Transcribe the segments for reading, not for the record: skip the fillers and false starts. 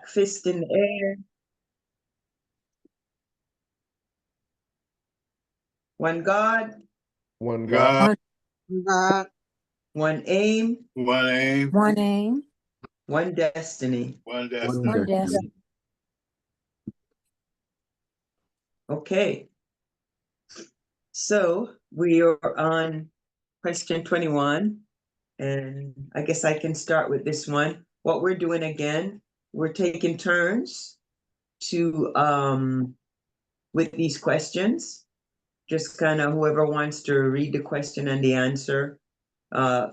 Fist in the air. One God, One God, One God, one aim, one aim, One aim, one destiny. one one destiny. one destiny. destiny. Okay. So we are on question 21, and I guess I can start with this one. What we're doing again, we're taking turns to with these questions. Just kind of whoever wants to read the question and the answer. For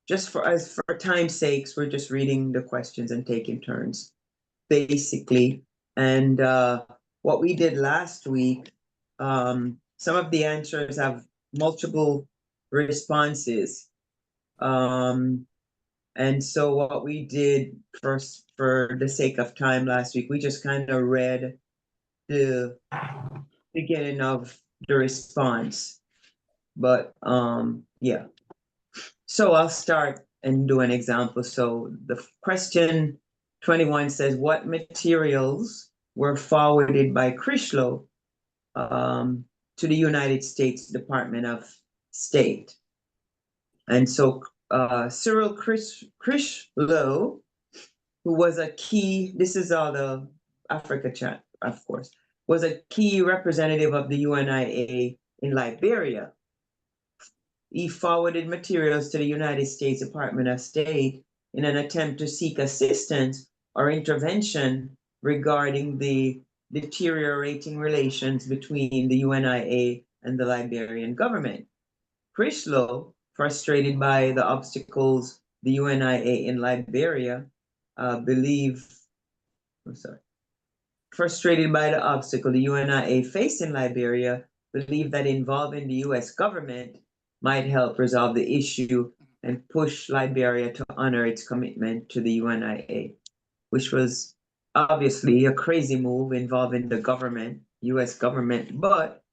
just for time's sakes, we're just reading the questions and taking turns, basically. And what we did last week, some of the answers have multiple responses. And so what we did first, for the sake of time last week, we just kind of read the beginning of the response. But yeah. So I'll start and do an example. So the question 21 says, what materials were forwarded by Chrysler to the United States Department of State? And so Cyril Chrysler, who was a key, this is all the Africa chat, of course, was a key representative of the UNIA in Liberia. He forwarded materials to the United States Department of State in an attempt to seek assistance or intervention regarding the deteriorating relations between the UNIA and the Liberian government. Chrysler, frustrated by the obstacles the UNIA in Liberia frustrated by the obstacle the UNIA faced in Liberia, believed that involving the US government might help resolve the issue and push Liberia to honor its commitment to the UNIA, which was obviously a crazy move involving the government, US government. But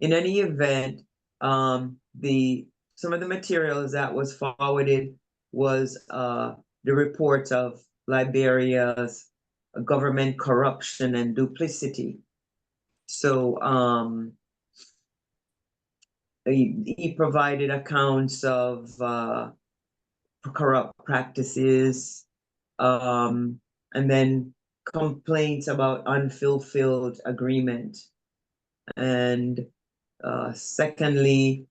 in any event, some of the materials that was forwarded was the reports of Liberia's government corruption and duplicity. So he provided accounts of corrupt practices, and then complaints about unfulfilled agreement. And secondly,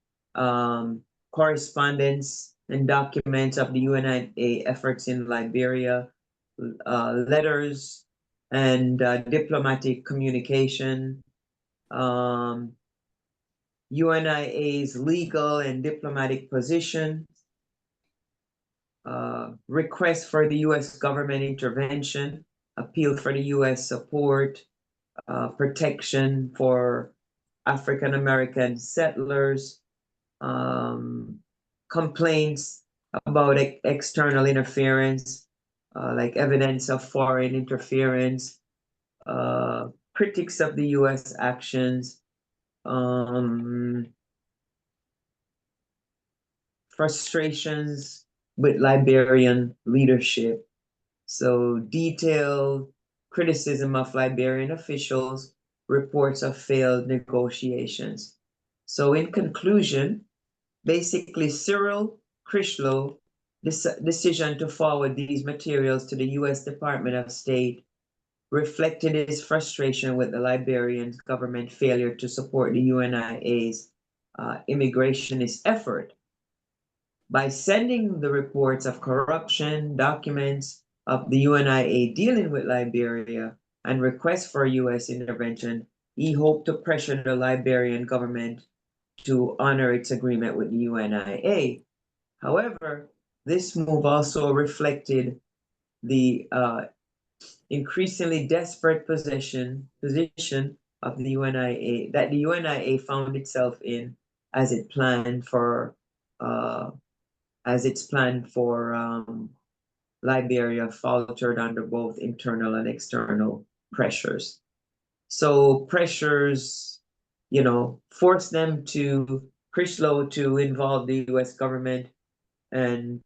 correspondence and documents of the UNIA efforts in Liberia, letters and diplomatic communication, UNIA's legal and diplomatic position, request for the US government intervention, appeal for the US support, protection for African American settlers, complaints about external interference, like evidence of foreign interference, critics of the US actions, frustrations with Liberian leadership. So detailed criticism of Liberian officials, reports of failed negotiations. So in conclusion, basically Cyril Chrysler decision to forward these materials to the US Department of State reflected his frustration with the Liberian government failure to support the UNIA's immigrationist effort. By sending the reports of corruption, documents of the UNIA dealing with Liberia, and requests for US intervention, he hoped to pressure the Liberian government to honor its agreement with the UNIA. However, this move also reflected the increasingly desperate position of the UNIA that the UNIA found itself in as its plan for Liberia faltered under both internal and external pressures. So pressures, forced them to Chrysler to involve the US government, and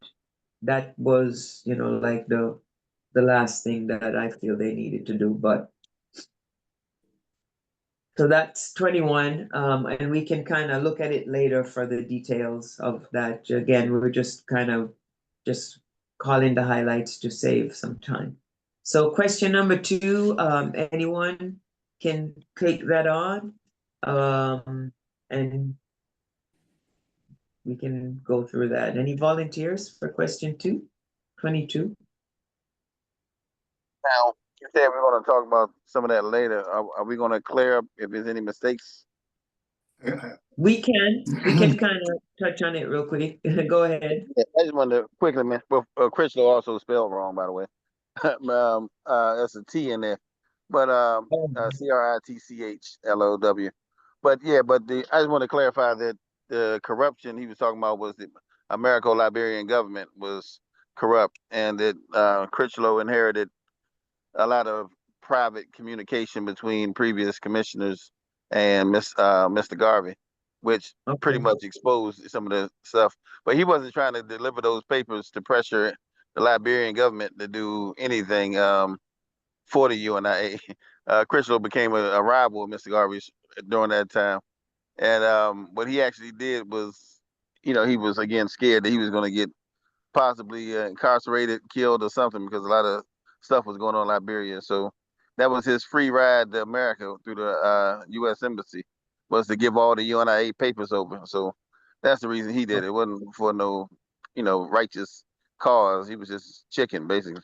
that was, like the last thing that I feel they needed to do, but. So that's 21, and we can kind of look at it later for the details of that. Again, we're just kind of just calling the highlights to save some time. So question number 2, anyone can take that on, and we can go through that. Any volunteers for question 2, 22? Now, you said we're going to talk about some of that later. Are we going to clear up if there's any mistakes? We can kind of touch on it real quick. Go ahead. Yeah, I just wanted to quickly mention, well, Critchlow also spelled wrong, by the way. That's a T in there, but Critchlow. But yeah, I just want to clarify that the corruption he was talking about was the Americo-Liberian government was corrupt, and that Critchlow inherited a lot of private communication between previous commissioners and Mr. Garvey, which pretty Okay. much exposed some of the stuff. But he wasn't trying to deliver those papers to pressure the Liberian government to do anything for the UNIA. Critchlow became a rival of Mr. Garvey during that time. And what he actually did was, he was again scared that he was going to get possibly incarcerated, killed, or something because a lot of stuff was going on in Liberia. So that was his free ride to America through the U.S. Embassy, was to give all the UNIA papers over. So that's the reason he did it. It wasn't for no, righteous cause. He was just chicken, basically.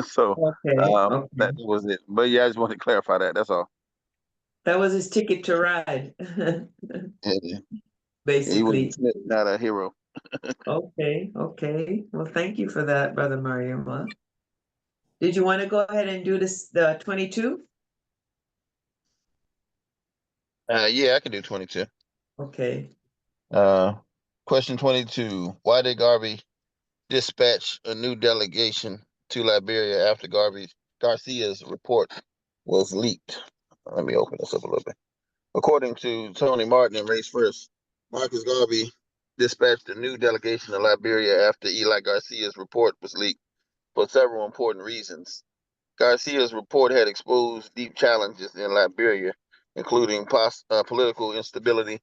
So Okay, okay. that was it. But yeah, I just wanted to clarify that. That's all. That was his ticket to ride, Yeah, he was basically. not a hero. Okay, okay. Well, thank you for that, Brother Mariama. Did you want to go ahead and do the 22? Yeah, I can do 22. Okay. Uh, Question 22. Why did Garvey dispatch a new delegation to Liberia after Garcia's report was leaked? Let me open this up a little bit. According to Tony Martin and Race First, Marcus Garvey dispatched a new delegation to Liberia after Eli Garcia's report was leaked for several important reasons. Garcia's report had exposed deep challenges in Liberia, including political instability,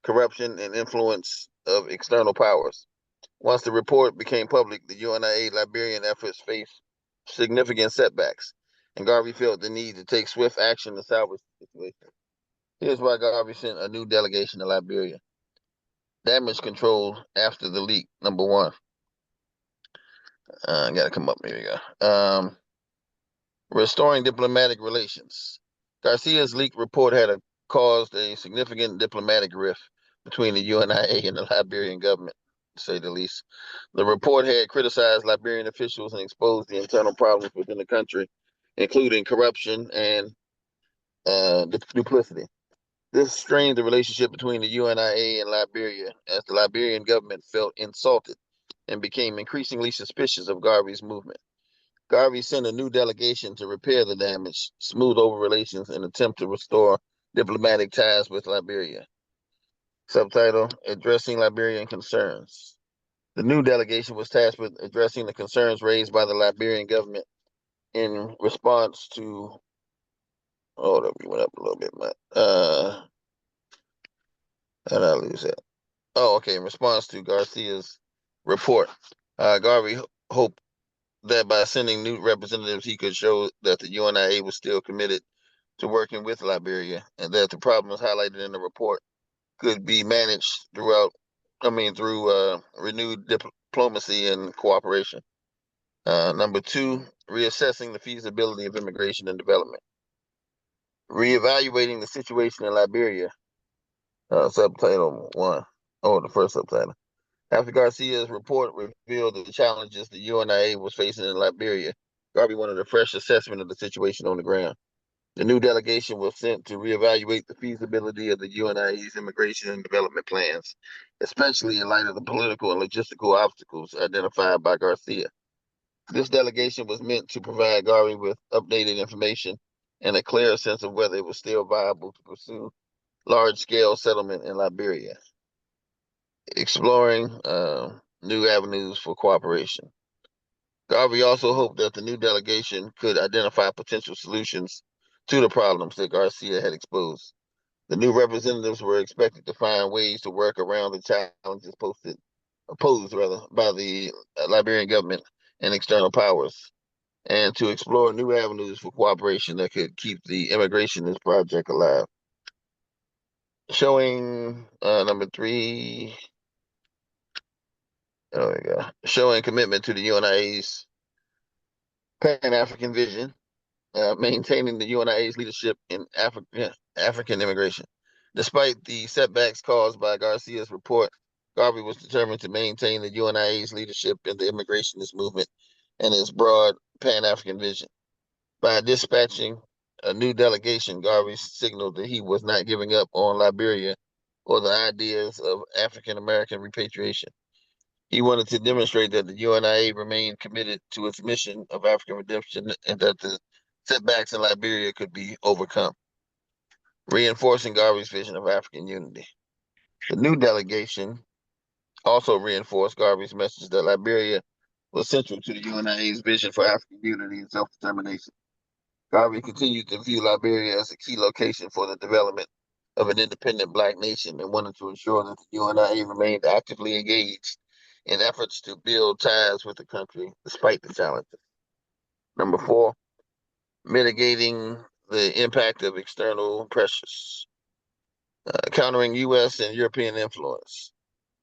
corruption, and influence of external powers. Once the report became public, the UNIA Liberian efforts faced significant setbacks, and Garvey felt the need to take swift action to salvage the situation. Here's why Garvey sent a new delegation to Liberia. Damage control after the leak, number one. I gotta come up. Here we go. Restoring diplomatic relations. Garcia's leaked report had caused a significant diplomatic rift between the UNIA and the Liberian government, to say the least. The report had criticized Liberian officials and exposed the internal problems within the country, including corruption and duplicity. This strained the relationship between the UNIA and Liberia, as the Liberian government felt insulted and became increasingly suspicious of Garvey's movement. Garvey sent a new delegation to repair the damage, smooth over relations, and attempt to restore diplomatic ties with Liberia. Subtitle: Addressing Liberian Concerns. The new delegation was tasked with addressing the concerns raised by the Liberian government in response to. Hold up, you went up a little bit, man. How did I lose that? Oh, okay. In response to Garcia's report, Garvey hoped that by sending new representatives, he could show that the UNIA was still committed to working with Liberia and that the problems highlighted in the report could be managed through renewed diplomacy and cooperation. Number two, reassessing the feasibility of immigration and development. Reevaluating the situation in Liberia, subtitle one. Oh, the first subtitle. After Garcia's report revealed the challenges the UNIA was facing in Liberia, Garvey wanted a fresh assessment of the situation on the ground. The new delegation was sent to reevaluate the feasibility of the UNIA's immigration and development plans, especially in light of the political and logistical obstacles identified by Garcia. This delegation was meant to provide Garvey with updated information and a clearer sense of whether it was still viable to pursue large-scale settlement in Liberia. Exploring new avenues for cooperation. Garvey also hoped that the new delegation could identify potential solutions to the problems that Garcia had exposed. The new representatives were expected to find ways to work around the challenges opposed by the Liberian government and external powers, and to explore new avenues for cooperation that could keep the immigrationist project alive. Showing number 3, oh my God, showing commitment to the UNIA's Pan-African vision, maintaining the UNIA's leadership in African immigration. Despite the setbacks caused by Garcia's report, Garvey was determined to maintain the UNIA's leadership in the immigrationist movement and its broad Pan-African vision. By dispatching a new delegation, Garvey signaled that he was not giving up on Liberia or the ideas of African American repatriation. He wanted to demonstrate that the UNIA remained committed to its mission of African redemption and that the setbacks in Liberia could be overcome, reinforcing Garvey's vision of African unity. The new delegation also reinforced Garvey's message that Liberia was central to the UNIA's vision for African unity and self-determination. Garvey continued to view Liberia as a key location for the development of an independent Black nation and wanted to ensure that the UNIA remained actively engaged in efforts to build ties with the country despite the challenges. Number 4, mitigating the impact of external pressures, countering U.S. and European influence.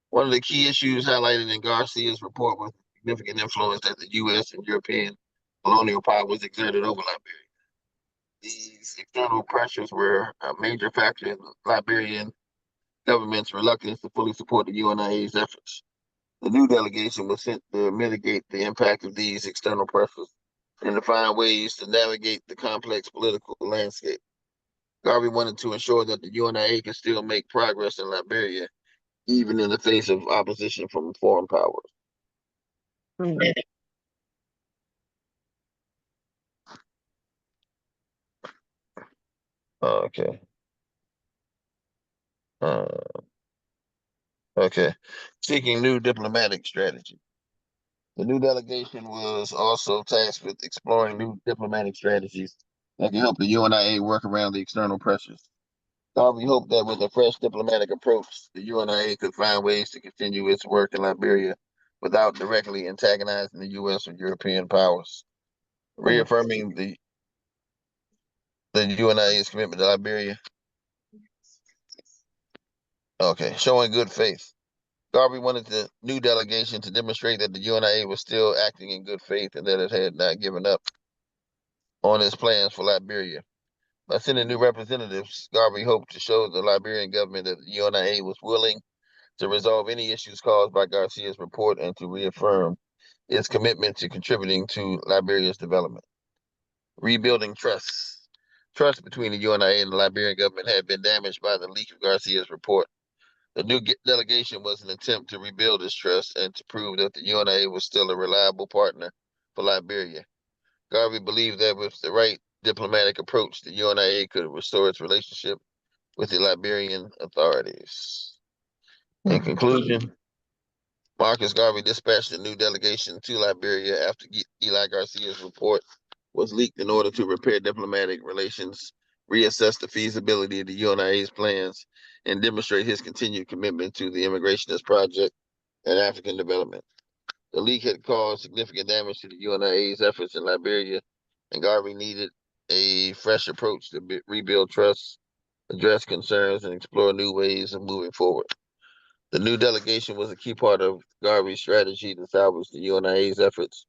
One of the key issues highlighted in Garcia's report was the significant influence that the U.S. and European colonial powers exerted over Liberia. These external pressures were a major factor in the Liberian government's reluctance to fully support the UNIA's efforts. The new delegation was sent to mitigate the impact of these external pressures and to find ways to navigate the complex political landscape. Garvey wanted to ensure that the UNIA could still make progress in Liberia, even in the face of opposition from foreign powers. Okay. Uh, okay. Seeking new diplomatic strategy. The new delegation was also tasked with exploring new diplomatic strategies that can help the UNIA work around the external pressures. Garvey hoped that with a fresh diplomatic approach, the UNIA could find ways to continue its work in Liberia without directly antagonizing the U.S. or European powers. Reaffirming the UNIA's commitment to Liberia. Okay, showing good faith. Garvey wanted the new delegation to demonstrate that the UNIA was still acting in good faith and that it had not given up on its plans for Liberia. By sending new representatives, Garvey hoped to show the Liberian government that the UNIA was willing to resolve any issues caused by Garcia's report and to reaffirm its commitment to contributing to Liberia's development. Rebuilding trust. Trust between the UNIA and the Liberian government had been damaged by the leak of Garcia's report. The new delegation was an attempt to rebuild this trust and to prove that the UNIA was still a reliable partner for Liberia. Garvey believed that with the right diplomatic approach, the UNIA could restore its relationship with the Liberian authorities. In conclusion, Marcus Garvey dispatched a new delegation to Liberia after Eli Garcia's report was leaked in order to repair diplomatic relations, reassess the feasibility of the UNIA's plans, and demonstrate his continued commitment to the immigrationist project and African development. The leak had caused significant damage to the UNIA's efforts in Liberia, and Garvey needed a fresh approach to rebuild trust, address concerns, and explore new ways of moving forward. The new delegation was a key part of Garvey's strategy to salvage the UNIA's efforts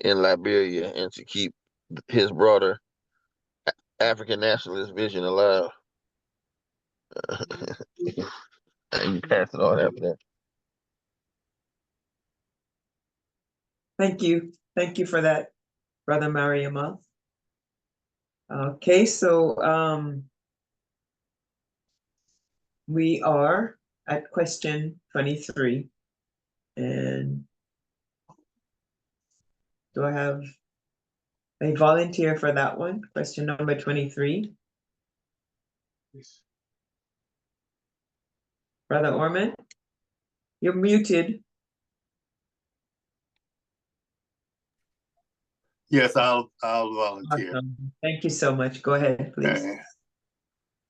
in Liberia and to keep his broader African nationalist vision alive. And you pass it on after that. Thank you. Thank you for that, Brother Mariama. Okay, so we are at question 23. And do I have a volunteer for that one? Question number 23. Brother Orman, you're muted. Yes, I'll volunteer. Awesome. Thank you so much. Go ahead, please. Okay.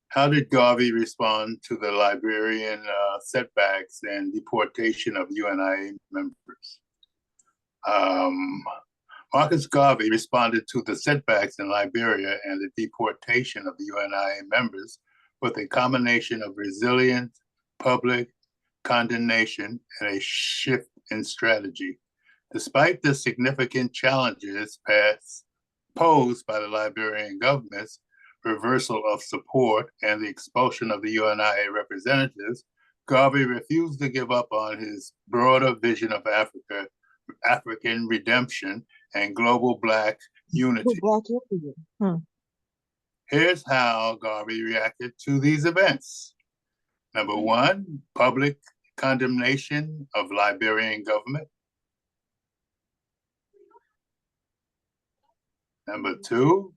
How did Garvey respond to the Liberian setbacks and deportation of UNIA members? Marcus Garvey responded to the setbacks in Liberia and the deportation of the UNIA members with a combination of resilient public condemnation and a shift in strategy. Despite the significant challenges posed by the Liberian government's reversal of support and the expulsion of the UNIA representatives, Garvey refused to give up on his broader vision of African redemption and global Black unity. Here's how Garvey reacted to these events. Number one, public condemnation of Liberian government. Number two,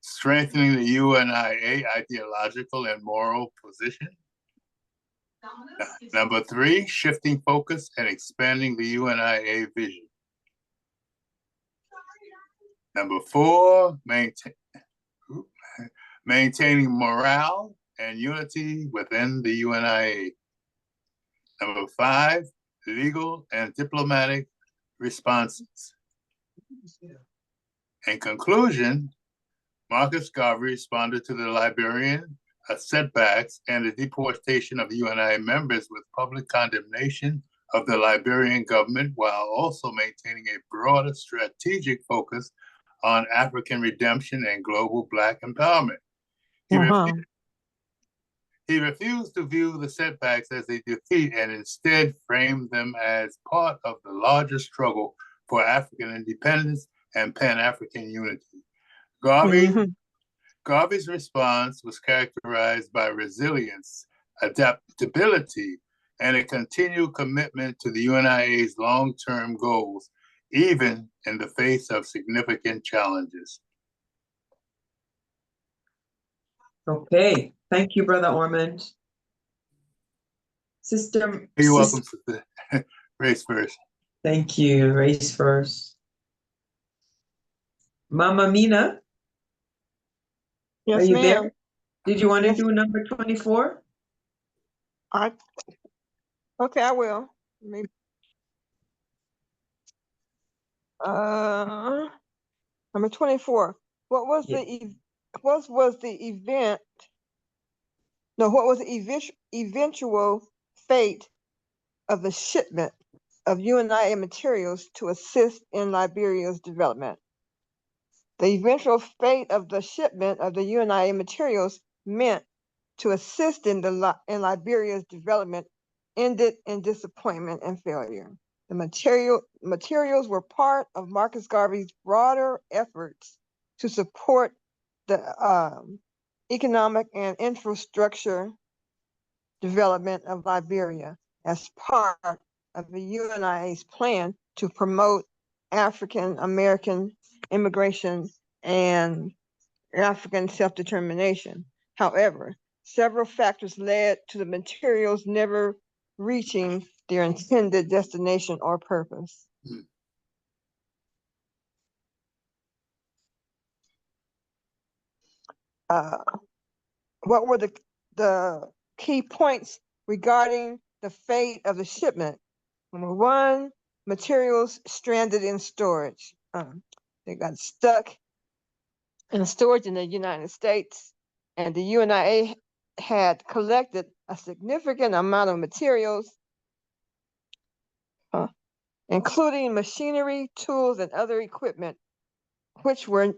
strengthening the UNIA ideological and moral position. Number three, shifting focus and expanding the UNIA vision. Number four, maintaining morale and unity within the UNIA. Number five, legal and diplomatic responses. In conclusion, Marcus Garvey responded to the Liberian setbacks and the deportation of the UNIA members with public condemnation of the Liberian government, while also maintaining a broader strategic focus on African redemption and global Black empowerment. He refused to view the setbacks as a defeat and instead framed them as part of the larger struggle for African independence and Pan-African unity. Garvey's response was characterized by resilience, adaptability, and a continued commitment to the UNIA's long-term goals, even in the face of significant challenges. Okay, thank you, Brother Ormond. Sister. You're welcome, Sister. Race first. Thank you, race first. Mama Mina? Yes, are you ma'am. there? Did you want to Yes. do number 24? Okay, I will. Maybe. Number 24. What was Yeah. what was the eventual fate of the shipment of UNIA materials to assist in Liberia's development? The eventual fate of the shipment of the UNIA materials meant to assist in Liberia's development ended in disappointment and failure. The materials were part of Marcus Garvey's broader efforts to support the economic and infrastructure development of Liberia as part of the UNIA's plan to promote African American immigration and African self-determination. However, several factors led to the materials never reaching their intended destination or purpose. What were the key points regarding the fate of the shipment? Number one, materials stranded in storage. They got stuck in storage in the United States, and the UNIA had collected a significant amount of materials, including machinery, tools, and other equipment, which were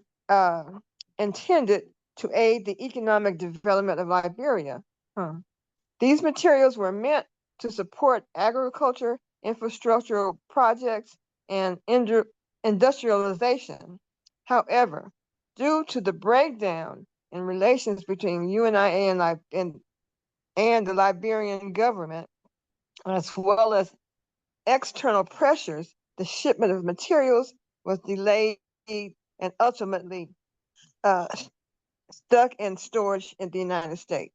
intended to aid the economic development of Liberia. These materials were meant to support agriculture, infrastructural projects, and industrialization. However, due to the breakdown in relations between UNIA and the Liberian government, as well as external pressures, the shipment of materials was delayed and ultimately stuck in storage in the United States.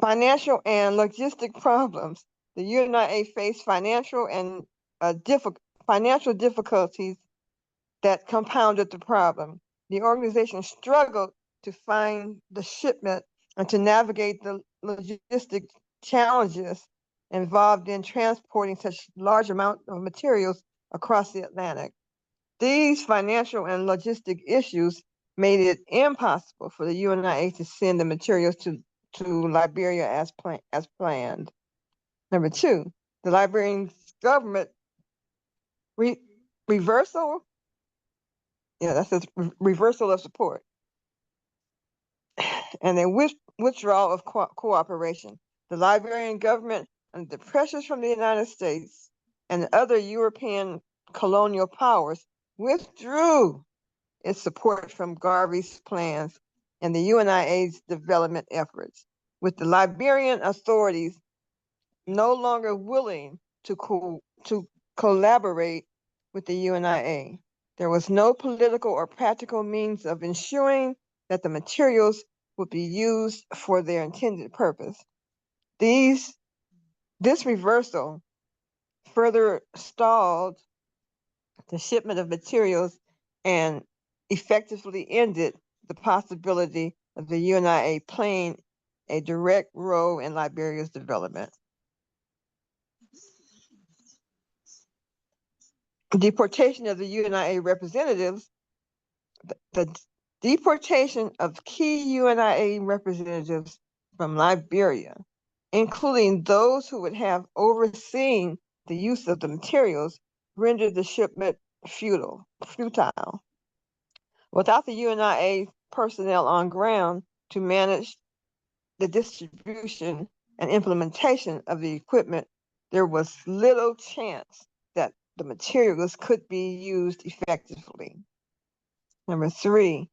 Financial and logistic problems. The UNIA faced financial and financial difficulties that compounded the problem. The organization struggled to find the shipment and to navigate the logistic challenges involved in transporting such large amounts of materials across the Atlantic. These financial and logistic issues made it impossible for the UNIA to send the materials to Liberia as planned. Number two, the Liberian government reversal of support and a withdrawal of cooperation. The Liberian government, under the pressures from the United States and other European colonial powers, withdrew its support from Garvey's plans and the UNIA's development efforts, with the Liberian authorities no longer willing to collaborate with the UNIA. There was no political or practical means of ensuring that the materials would be used for their intended purpose. This reversal further stalled the shipment of materials and effectively ended the possibility of the UNIA playing a direct role in Liberia's development. Deportation of the UNIA representatives. The deportation of key UNIA representatives from Liberia, including those who would have overseen the use of the materials, rendered the shipment futile. Without the UNIA personnel on ground to manage the distribution and implementation of the equipment, there was little chance that the materials could be used effectively. Number three,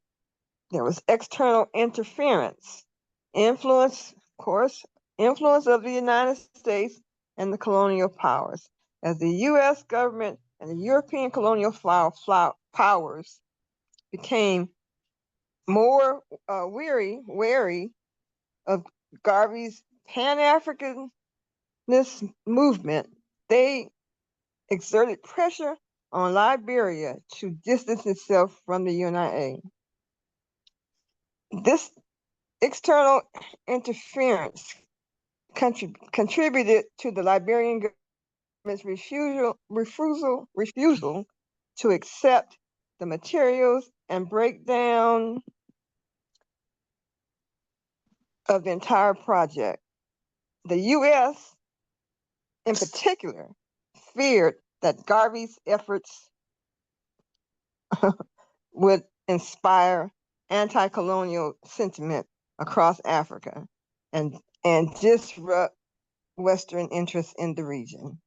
there was external interference, influence of the United States and the colonial powers. As the U.S. government and the European colonial powers became more wary of Garvey's Pan-Africanist movement, they exerted pressure on Liberia to distance itself from the UNIA. This external interference contributed to the Liberian government's refusal to accept the materials and breakdown of the entire project. The U.S. in particular feared that Garvey's efforts would inspire anti-colonial sentiment across Africa and disrupt Western interests in the region.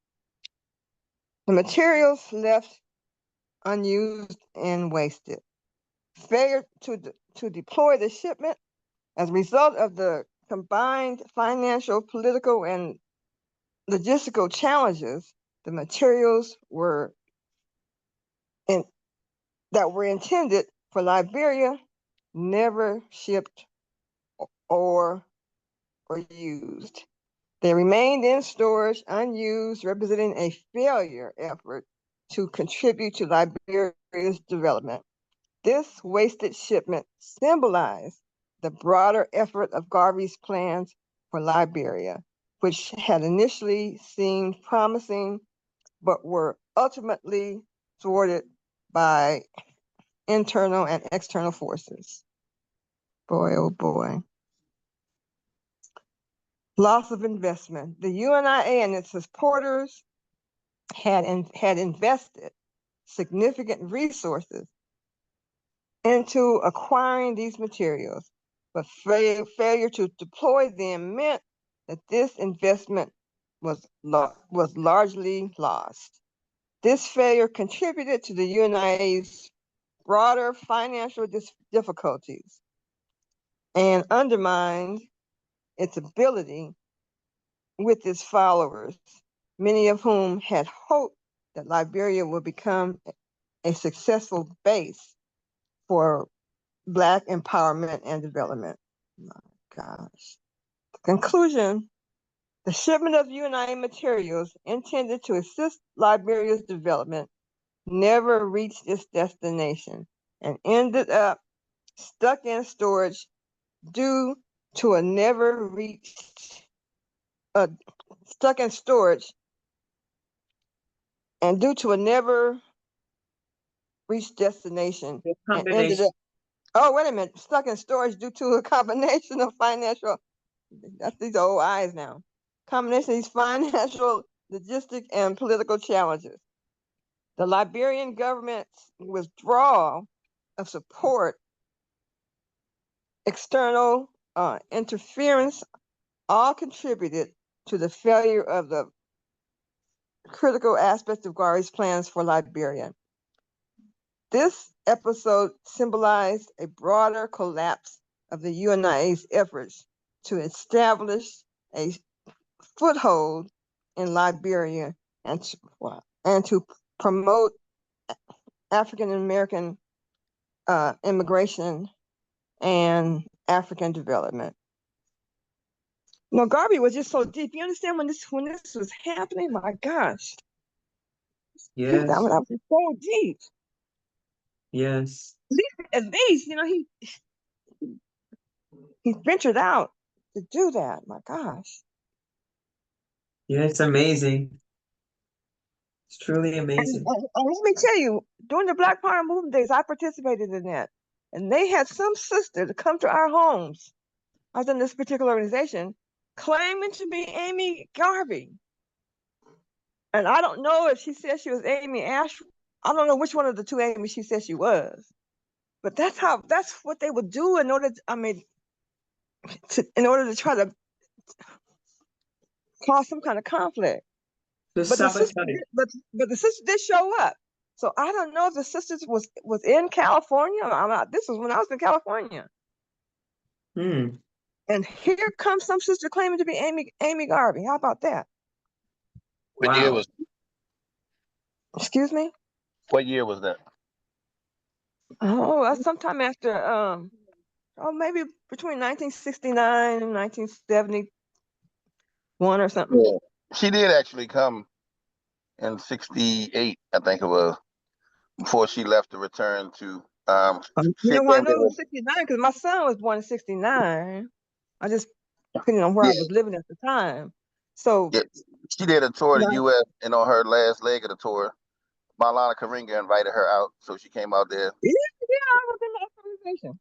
The materials left unused and wasted. Failure to deploy the shipment as a result of the combined financial, political, and logistical challenges, the materials that were intended for Liberia never shipped or used. They remained in storage, unused, representing a failure effort to contribute to Liberia's development. This wasted shipment symbolized the broader effort of Garvey's plans for Liberia, which had initially seemed promising, but were ultimately thwarted by internal and external forces. Boy, oh boy. Loss of investment. The UNIA and its supporters had invested significant resources into acquiring these materials, but failure to deploy them meant that this investment was largely lost. This failure contributed to the UNIA's broader financial difficulties and undermined its ability with its followers, many of whom had hoped that Liberia would become a successful base for Black empowerment and development. My gosh. The conclusion The shipment of UNIA materials intended to assist Liberia's development never reached its destination and ended up stuck in storage due to a never reached stuck in storage and due to a never reached destination The and ended combination. up wait a minute, stuck in storage due to a combination of financial, that's these old eyes now, combination of these financial, logistic, and political challenges. The Liberian government's withdrawal of support, external interference, all contributed to the failure of the critical aspects of Garvey's plans for Liberia. This episode symbolized a broader collapse of the UNIA's efforts to establish a foothold in Liberia and to promote African American immigration and African development. No, Garvey was just so deep. You understand when this was happening? My gosh. Yes. That was so deep. Yes. At least, he ventured out to do that. My gosh. Yeah, it's amazing. It's truly amazing. And let me tell you, during the Black Power movement days, I participated in that. And they had some sister to come to our homes. I was in this particular organization claiming to be Amy Garvey. And I don't know if she said she was Amy Ashwood. I don't know which one of the two Amy she said she was. But that's what they would do in order to try to cause some kind of conflict. The But the sister sabotage. but the sister did show up. So I don't know if the sisters was in California. This was when I was in California. Hmm. And here comes some sister claiming to be Amy Garvey. How about that? What year Wow. was Excuse me? what year was that? Oh, that's sometime after maybe between 1969 and 1971 or something. Yeah. She did actually come in 68, I think it was, before she left to return to You she know why I know it attended was 69? Because my son was born in 69. I just depending on where I yeah, was living at the time. So yeah. She did a tour of the yeah, US, and on her last leg of the tour, Malana Karinga invited her out, so she came out there. I was in that conversation.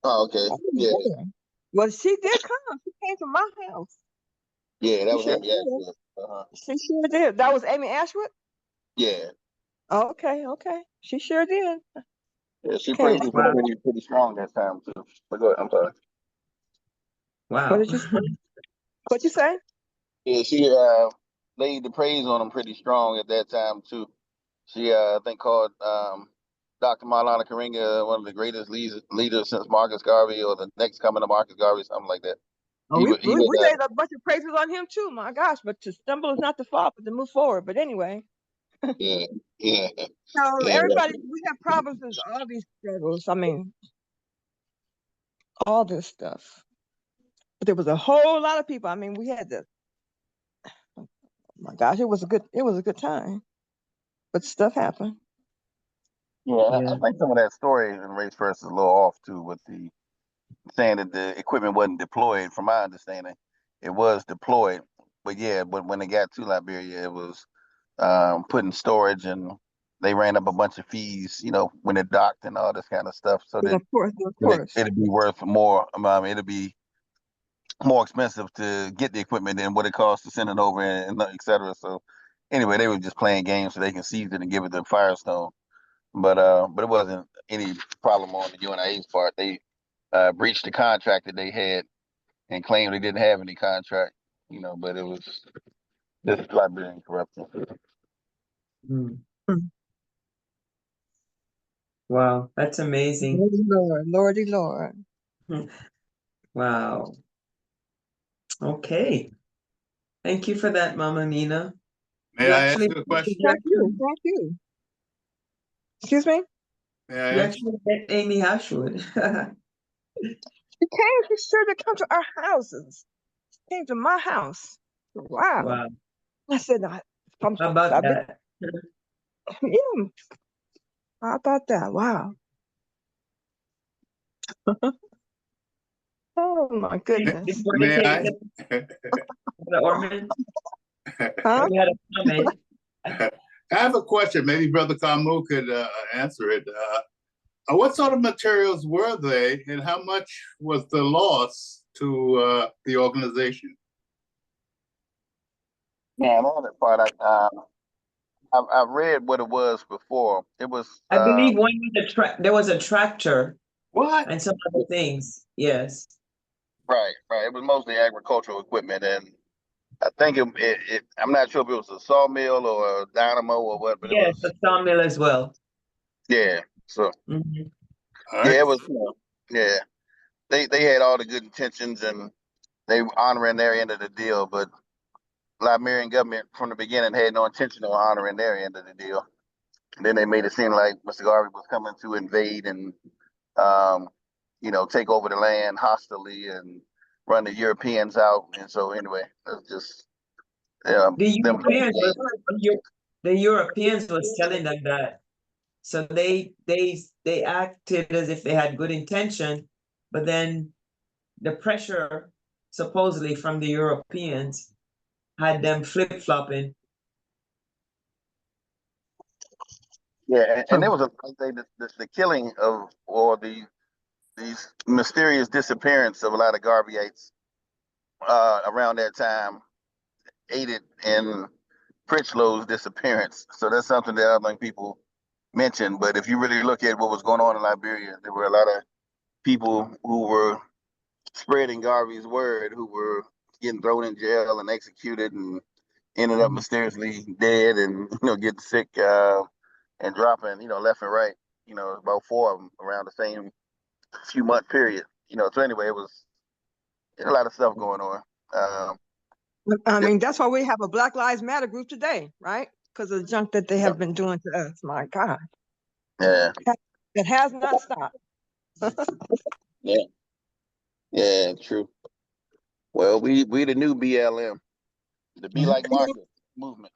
Oh, okay. I Yeah. was there. Well, she did come. She came to my house. Yeah, that She was sure Amy did. Ashwood. Uh-huh. She sure did. That was Amy Ashwood? Yeah. Oh, okay. She sure did. Yeah, she Okay, praised Wow. pretty strong that time too. But go ahead, I'm sorry. what Wow. did you say? What you say? Yeah, she laid the praise on him pretty strong at that time too. She I think called Dr. Malana Karinga one of the greatest leaders since Marcus Garvey or the next coming of Marcus Garvey, something like that. Oh, we laid a bunch of praises on him too. My gosh, but to stumble is not to fall, but to move forward. But anyway, yeah, yeah, so yeah, everybody, we have problems with all these struggles. I mean, all this stuff. But there was a whole lot of people. I mean, we had to. Oh my gosh, it was a good time. But stuff happened. yeah. I Yeah. think some of that story in Race First is a little off too, with the saying that the equipment wasn't deployed. From my understanding, it was deployed, but yeah, but when it got to Liberia, it was put in storage, and they ran up a bunch of fees, when it docked and all this kind of stuff, so Yeah, that of course, of course. it'd be worth more. It'd be more expensive to get the equipment than what it costs to send it over and et cetera. So anyway, they were just playing games so they can seize it and give it to Firestone. But it wasn't any problem on the UNIA's part. They breached the contract that they had and claimed they didn't have any contract, but it was just Liberian corruption. Hmm. Hmm. Wow. That's amazing. Lordy Lord, Lordy Lord. Wow. Okay. Thank you for that, Mama Nina. May You I ask actually you a question? Thank you. Excuse me? May I you ask? actually met Amy Ashwood. She came. She sure to come to our houses. came to my house. Wow. Wow. I said, no, How about I've been, that? yeah, how about that? Wow. Oh my goodness. Before they May take I? the ornament, Huh? we had a comment. I have a question. Maybe Brother Kamu could answer it. What sort of materials were they, and how much was the loss to the organization? Yeah, and on that part, I've read what it was before. It was I believe one was there was a tractor What? and some other things. Yes. right, right. It was mostly agricultural equipment, and I think I'm not sure if it was a sawmill or a dynamo or what, but it Yes, was a sawmill as well. yeah. So Mhm. All yeah, right. it was yeah. They had all the good intentions and they were honoring their end of the deal, but Liberian government from the beginning had no intention of honoring their end of the deal. And then they made it seem like Mr. Garvey was coming to invade and um, take over the land hostilely and run the Europeans out. And so anyway, it's just The them playing Europeans was games. the Europeans was telling them that. So they acted as if they had good intention, but then the pressure supposedly from the Europeans had them flip-flopping. Yeah, and there So was the killing of or these mysterious disappearance of a lot of Garveyites around that time aided in Pritchlow's disappearance. So that's something that I don't think people mention. But if you really look at what was going on in Liberia, there were a lot of people who were spreading Garvey's word, who were getting thrown in jail and executed and ended up mysteriously dead and getting sick and dropping left and right. About four of them around the same few month period. So anyway, it was a lot of stuff going on. Um, I yeah, mean, that's why we have a Black Lives Matter group today, right? Because of the junk that they yeah, have been doing to us. My God. yeah, It has not stopped. yeah, yeah, true. Well, we the new BLM, the Be Like Martha movement.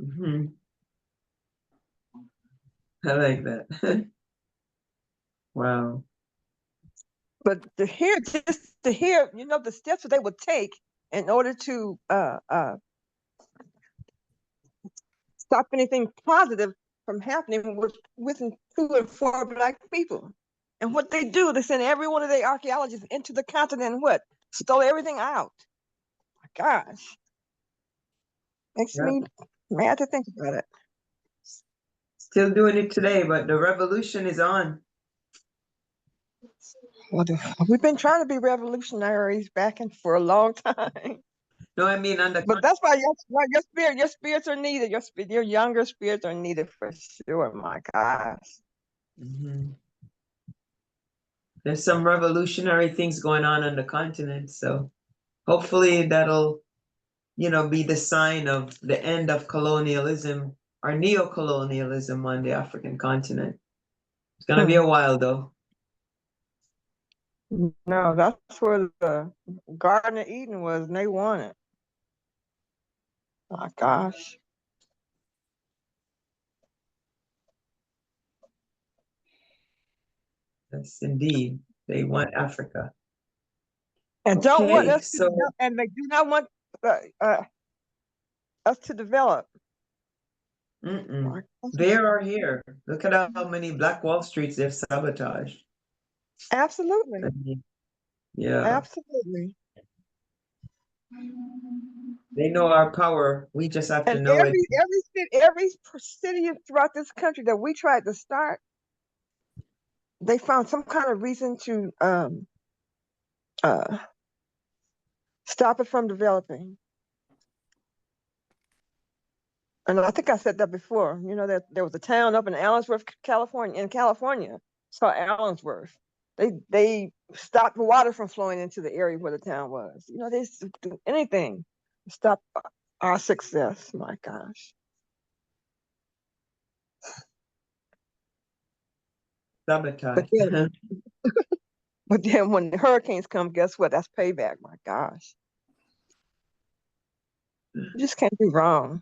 mhm. I like that. Wow. But just to hear, the steps that they would take in order to stop anything positive from happening within 2 and 4 Black people. And what they do, they send every one of their archaeologists into the continent and what? Stole everything out. My gosh. Makes Yeah. me mad to think about it. Still doing it today, but the revolution is on. Well, we've been trying to be revolutionaries back and for a long time. No, I mean on the But that's why your spirits are needed. Your younger spirits are needed for sure. My gosh. Mhm. There's some revolutionary things going on the continent, so hopefully that'll, be the sign of the end of colonialism or neo-colonialism on the African continent. It's gonna be Hmm. a while though. No, that's where the Garden of Eden was, and they won it. My gosh. Yes, indeed. They want Africa. And don't want Okay, us to, so and they do not want us to develop. My gosh. they are here. Look at how many Black Wall Streets they've sabotaged. Absolutely. I mean, yeah, Absolutely. they know our power. We just have to And know it. every city throughout this country that we tried to start, they found some kind of reason to uh, stop it from developing. And I think I said that before. That there was a town up in Allensworth, California. It's called Allensworth. They stopped the water from flowing into the area where the town was. They just do anything to stop our success. My gosh. But Sabotage. then But then when the hurricanes come, guess what? That's payback. My gosh. You just can't be wrong.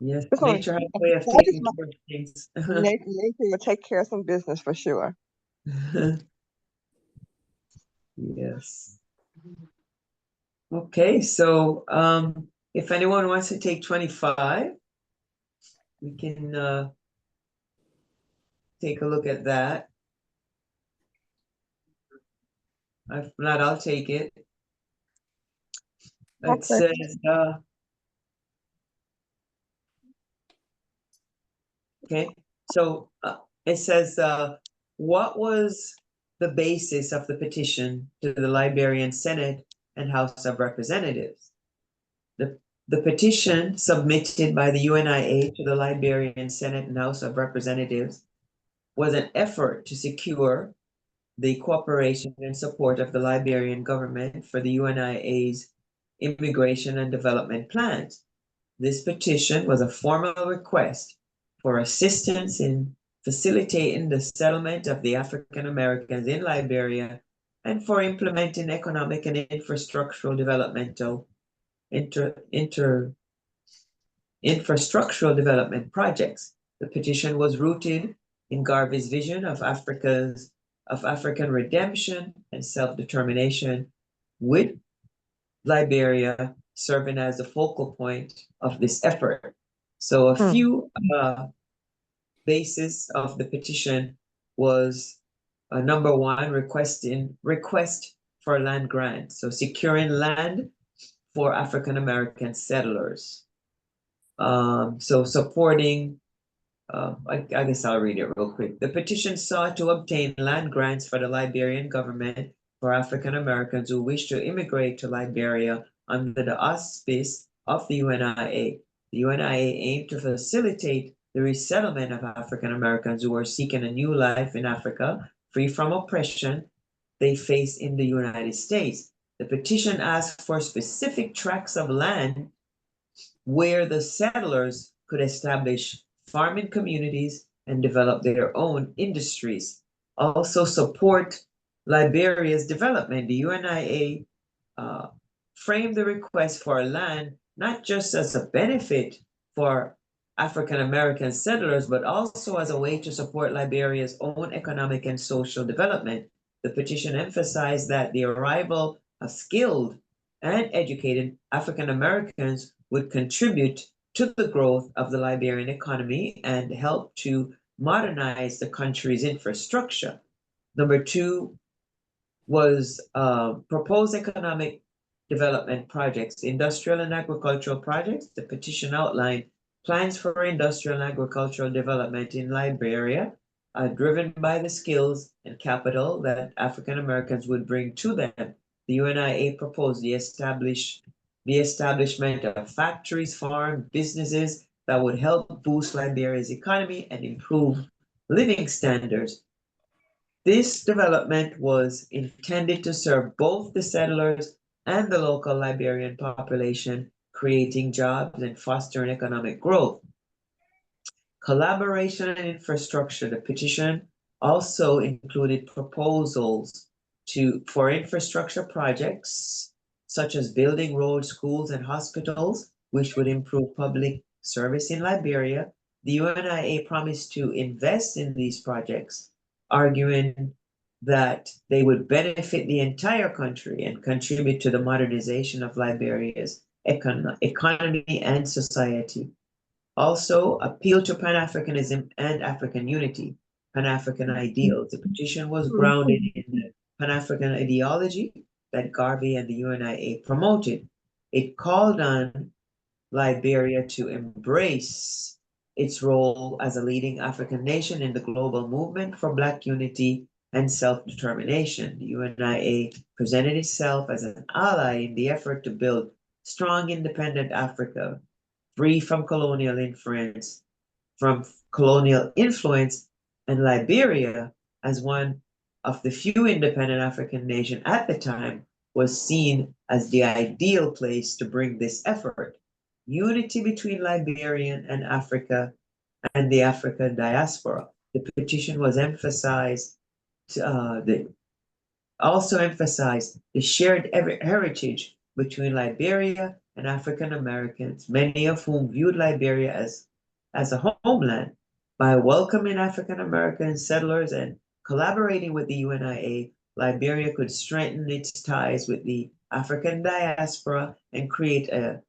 Yes, It's gonna, nature has a way of I just taking care of things. nature will take care of some business for sure. Yes. Okay, so if anyone wants to take 25, we can take a look at that. If not, I'll take it. It Okay. says, okay, so it says, what was the basis of the petition to the Liberian Senate and House of Representatives? The petition submitted by the UNIA to the Liberian Senate and House of Representatives was an effort to secure the cooperation and support of the Liberian government for the UNIA's immigration and development plans. This petition was a formal request for assistance in facilitating the settlement of the African Americans in Liberia and for implementing economic and infrastructural infrastructural development projects. The petition was rooted in Garvey's vision of African redemption and self-determination, with Liberia serving as the focal point of this effort. So a few bases of the petition was number one, request for land grant. So securing land for African American settlers. So supporting, I guess I'll read it real quick. The petition sought to obtain land grants for the Liberian government for African Americans who wish to immigrate to Liberia under the auspice of the UNIA. The UNIA aimed to facilitate the resettlement of African Americans who are seeking a new life in Africa, free from oppression they face in the United States. The petition asked for specific tracts of land where the settlers could establish farming communities and develop their own industries. Also support Liberia's development. The UNIA framed the request for land not just as a benefit for African American settlers, but also as a way to support Liberia's own economic and social development. The petition emphasized that the arrival of skilled and educated African Americans would contribute to the growth of the Liberian economy and help to modernize the country's infrastructure. Number two was proposed economic development projects, industrial and agricultural projects. The petition outlined plans for industrial and agricultural development in Liberia, driven by the skills and capital that African Americans would bring to them. The UNIA proposed the establishment of factories, farms, businesses that would help boost Liberia's economy and improve living standards. This development was intended to serve both the settlers and the local Liberian population, creating jobs and fostering economic growth. Collaboration and infrastructure. The petition also included proposals for infrastructure projects, such as building roads, schools, and hospitals, which would improve public service in Liberia. The UNIA promised to invest in these projects, arguing that they would benefit the entire country and contribute to the modernization of Liberia's economy and society. Also, appeal to Pan-Africanism and African unity, Pan-African ideals. The petition was grounded in the Pan-African ideology that Garvey and the UNIA promoted. It called on Liberia to embrace its role as a leading African nation in the global movement for Black unity and self-determination. The UNIA presented itself as an ally in the effort to build strong, independent Africa, free from colonial influence, and Liberia, as one of the few independent African nations at the time, was seen as the ideal place to bring this effort. Unity between Liberian and Africa and the African diaspora. The petition was also emphasized the shared heritage between Liberia and African Americans, many of whom viewed Liberia as a homeland. By welcoming African American settlers and collaborating with the UNIA, Liberia could strengthen its ties with the African diaspora and create a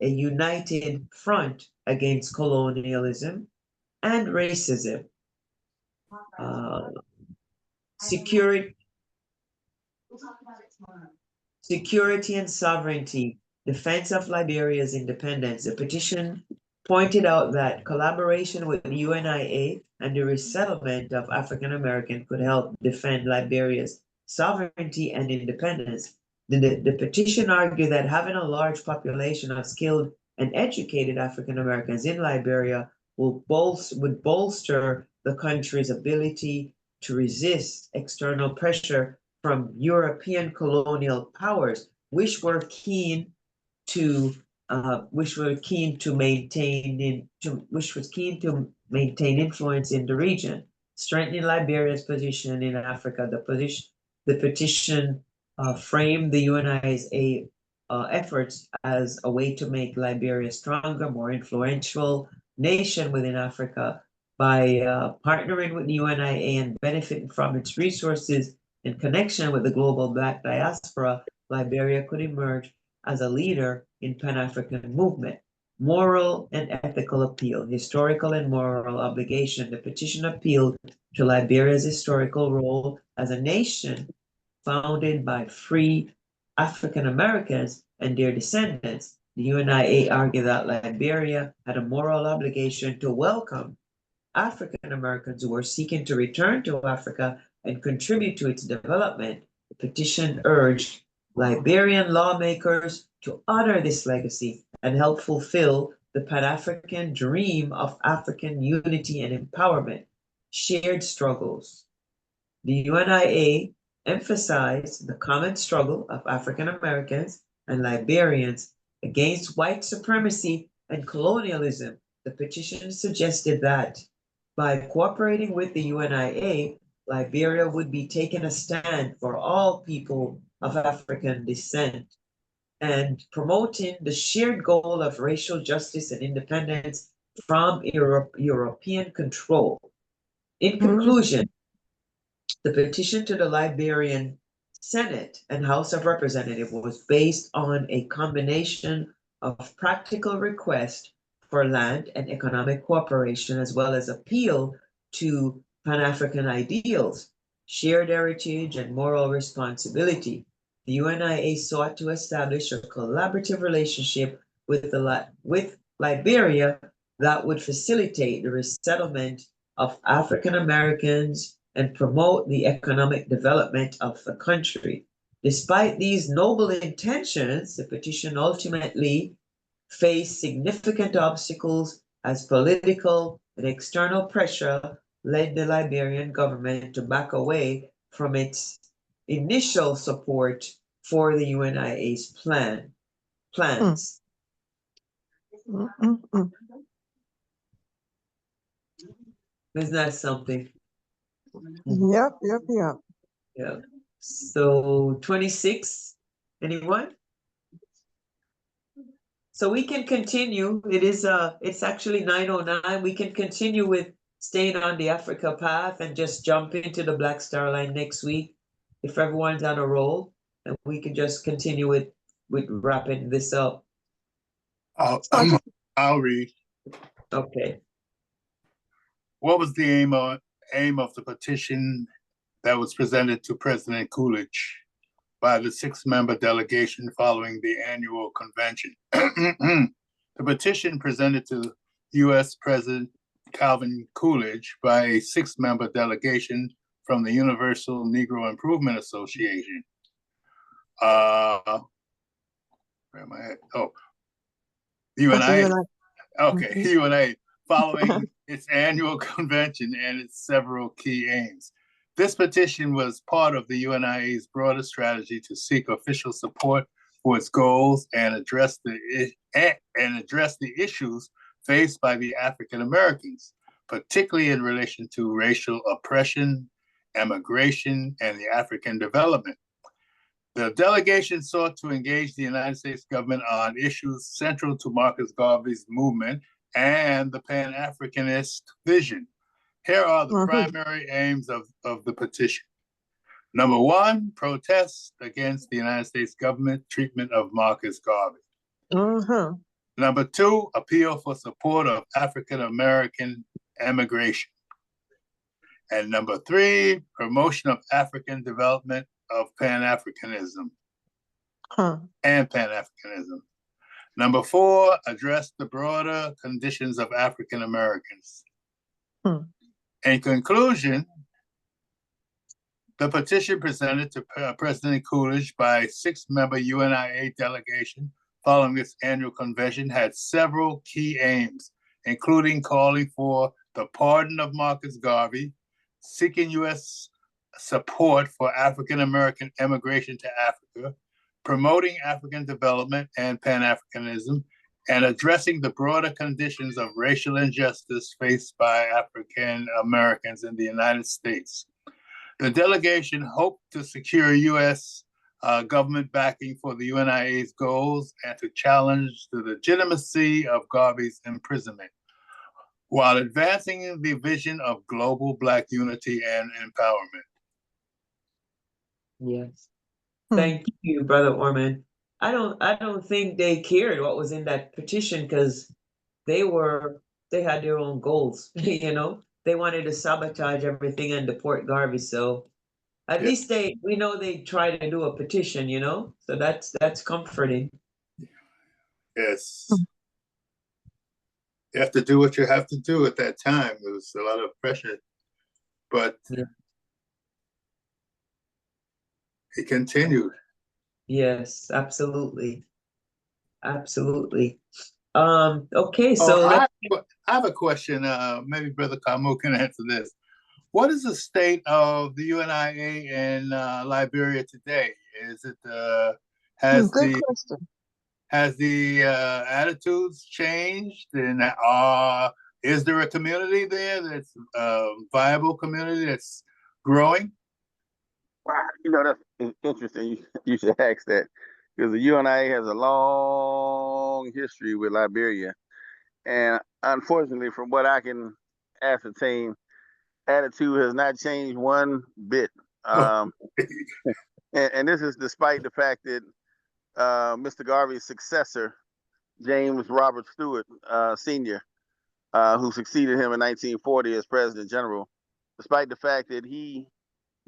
united front against colonialism and racism. Security and sovereignty, defense of Liberia's independence. The petition pointed out that collaboration with the UNIA and the resettlement of African Americans could help defend Liberia's sovereignty and independence. The petition argued that having a large population of skilled and educated African Americans in Liberia would bolster the country's ability to resist external pressure from European colonial powers, which were keen to maintain influence in the region, strengthening Liberia's position in Africa. The petition framed the UNIA's efforts as a way to make Liberia stronger, more influential nation within Africa by partnering with the UNIA and benefiting from its resources in connection with the global Black diaspora. Liberia could emerge as a leader in Pan-African movement. Moral and ethical appeal, historical and moral obligation. The petition appealed to Liberia's historical role as a nation founded by free African Americans and their descendants. The UNIA argued that Liberia had a moral obligation to welcome African Americans who were seeking to return to Africa and contribute to its development. The petition urged Liberian lawmakers to honor this legacy and help fulfill the Pan-African dream of African unity and empowerment. Shared struggles. The UNIA emphasized the common struggle of African Americans and Liberians against white supremacy and colonialism. The petition suggested that by cooperating with the UNIA, Liberia would be taking a stand for all people of African descent and promoting the shared goal of racial justice and independence from European control. In conclusion, the petition to the Liberian Senate and House of Representatives was based on a combination of practical requests for land and economic cooperation, as well as appeal to Pan-African ideals, shared heritage, and moral responsibility. The UNIA sought to establish a collaborative relationship with Liberia that would facilitate the resettlement of African Americans and promote the economic development of the country. Despite these noble intentions, the petition ultimately faced significant obstacles as political and external pressure led the Liberian government to back away from its initial support for the UNIA's plans. Isn't that something? Yep. Yeah. So 26, anyone? So we can continue. It's actually 9:09. We can continue with staying on the Africa path and just jump into the Black Star Line next week if everyone's on a roll, and we can just continue with wrapping this up. I'll read. Okay. What was the aim of the petition that was presented to President Coolidge by the 6-member delegation following the annual convention? The petition presented to U.S. President Calvin Coolidge by a 6-member delegation from the Universal Negro Improvement Association. Where am I at? Oh, UNIA. Okay, UNIA, following its annual convention and its several key aims. This petition was part of the UNIA's broader strategy to seek official support for its goals and address the and address the issues faced by the African Americans, particularly in relation to racial oppression, immigration, and the African development. The delegation sought to engage the United States government on issues central to Marcus Garvey's movement and the Pan-Africanist vision. Here are the primary aims of the petition. Number one, protest against the United States government treatment of Marcus Garvey. Number two, appeal for support of African American immigration. And number three, promotion of African development of Pan-Africanism and Pan-Africanism. Number four, address the broader conditions of African Americans. In conclusion, the petition presented to President Coolidge by a six-member UNIA delegation following its annual convention had several key aims, including calling for the pardon of Marcus Garvey, seeking U.S. support for African-American immigration to Africa, promoting African development and Pan-Africanism, and addressing the broader conditions of racial injustice faced by African Americans in the United States. The delegation hoped to secure U.S. Government backing for the UNIA's goals and to challenge the legitimacy of Garvey's imprisonment, while advancing the vision of global Black unity and empowerment. Yes. Thank you, Brother Orman. I don't think they cared what was in that petition because they had their own goals, you know. They wanted to sabotage everything and deport Garvey. So at least we know they tried to do a petition, you know. So that's comforting. Yes. You have to do what you have to do at that time. There was a lot of pressure, but he continued. Yes, absolutely. Absolutely. Okay, so I have a question. Maybe Brother Kamo can answer this. What is the state of the UNIA in Liberia today? Is it has the attitudes changed? And is there a community there that's a viable community that's growing? Wow, you know, that's interesting. You should ask that because the UNIA has a long history with Liberia. And unfortunately, from what I can ascertain, attitude has not changed one bit. And this is despite the fact that Mr. Garvey's successor, James Robert Stewart Sr., who succeeded him in 1940 as President General, despite the fact that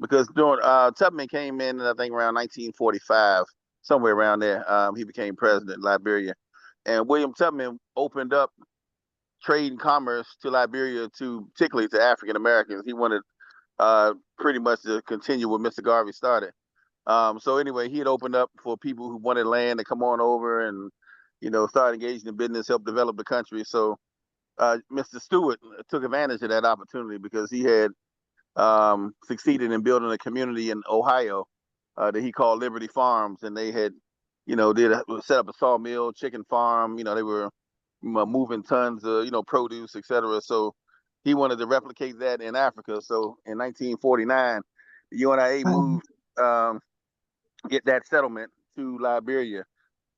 because during Tubman came in, I think around 1945, somewhere around there, he became president of Liberia. And William Tubman opened up trade and commerce to Liberia, particularly to African Americans. He wanted pretty much to continue what Mr. Garvey started. So anyway, he had opened up for people who wanted land to come on over and, you know, start engaging in business, help develop the country. So Mr. Stewart took advantage of that opportunity because he had succeeded in building a community in Ohio that he called Liberty Farms, and they had, you know, set up a sawmill, chicken farm. You know, they were moving tons of, you know, produce, etc. So he wanted to replicate that in Africa. So in 1949, the UNIA moved get that settlement to Liberia,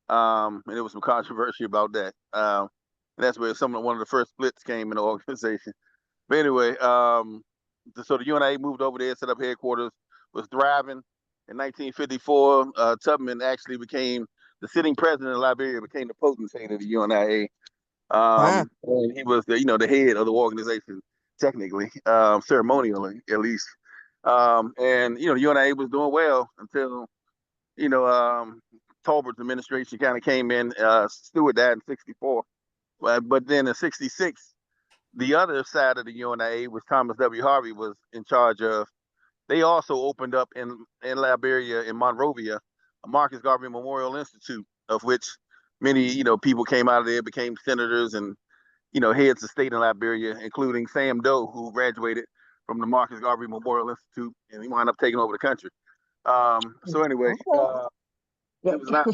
and there was some controversy about that. And that's where one of the first splits came in the organization. But anyway, so the UNIA moved over there, set up headquarters, was thriving. In 1954, Tubman actually became the sitting president of Liberia, became the potentate of the UNIA. And he was the head of the organization, technically, ceremonially at least. And the UNIA was doing well until Tolbert's administration kind of came in. Stewart died in 64, but then in 66, the other side of the UNIA, which Thomas W. Harvey was in charge of, they also opened up in Liberia, in Monrovia, a Marcus Garvey Memorial Institute, of which many people came out of there, became senators and heads of state in Liberia, including Sam Doe, who graduated from the Marcus Garvey Memorial Institute, and he wound up taking over the country. So anyway, it was not.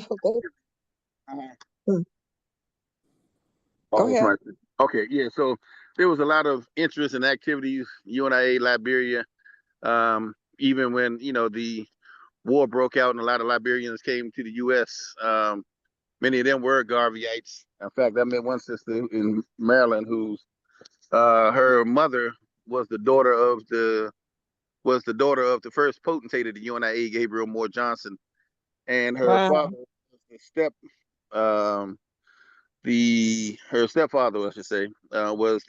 Go Oh, it's ahead. my okay, yeah. So there was a lot of interest and activities, UNIA, Liberia. Even when the war broke out and a lot of Liberians came to the U.S. Many of them were Garveyites. In fact, I met one sister in Maryland whose her mother was the daughter of the first potentate of the UNIA, Gabriel Moore Johnson, and her Wow. father was um, her stepfather, I should say, was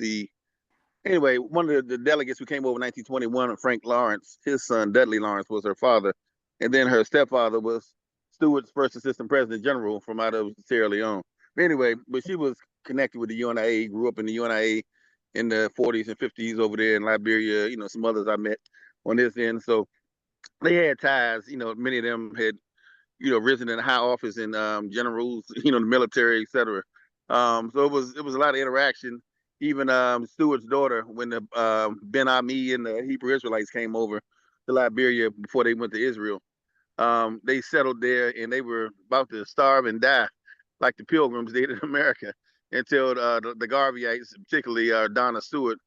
one of the delegates who came over in 1921, Frank Lawrence. His son Dudley Lawrence was her father, and then her stepfather was Stewart's first assistant president general from out of Sierra Leone. Anyway, but she was connected with the UNIA, grew up in the UNIA in the 40s and 50s over there in Liberia. Some others I met on this end, so they had ties. Many of them had risen in high office in generals, the military, etc. So it was a lot of interaction. Even Stewart's daughter, when the Ben Ami and the Hebrew Israelites came over to Liberia before they went to Israel, they settled there and they were about to starve and die, like the Pilgrims did in America, until the Garveyites, particularly Donna Stewart,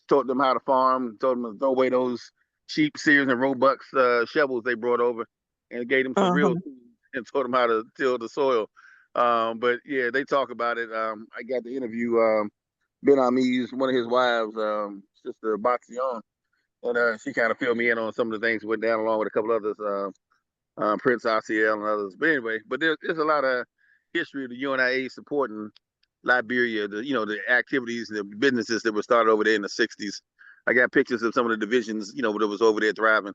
taught them how to farm, told them to throw away those cheap Sears and Roebuck's shovels they brought over, and gave them some real Uh-huh. tools and taught them how to till the soil. But yeah, they talk about it. I got to interview Ben Ami's one of his wives, Sister Baxion, and she kind of filled me in on some of the things that went down along with a couple others. Prince ACL and others. But anyway, there's a lot of history of the UNIA supporting Liberia, the activities, the businesses that were started over there in the 60s. I got pictures of some of the divisions, that was over there thriving.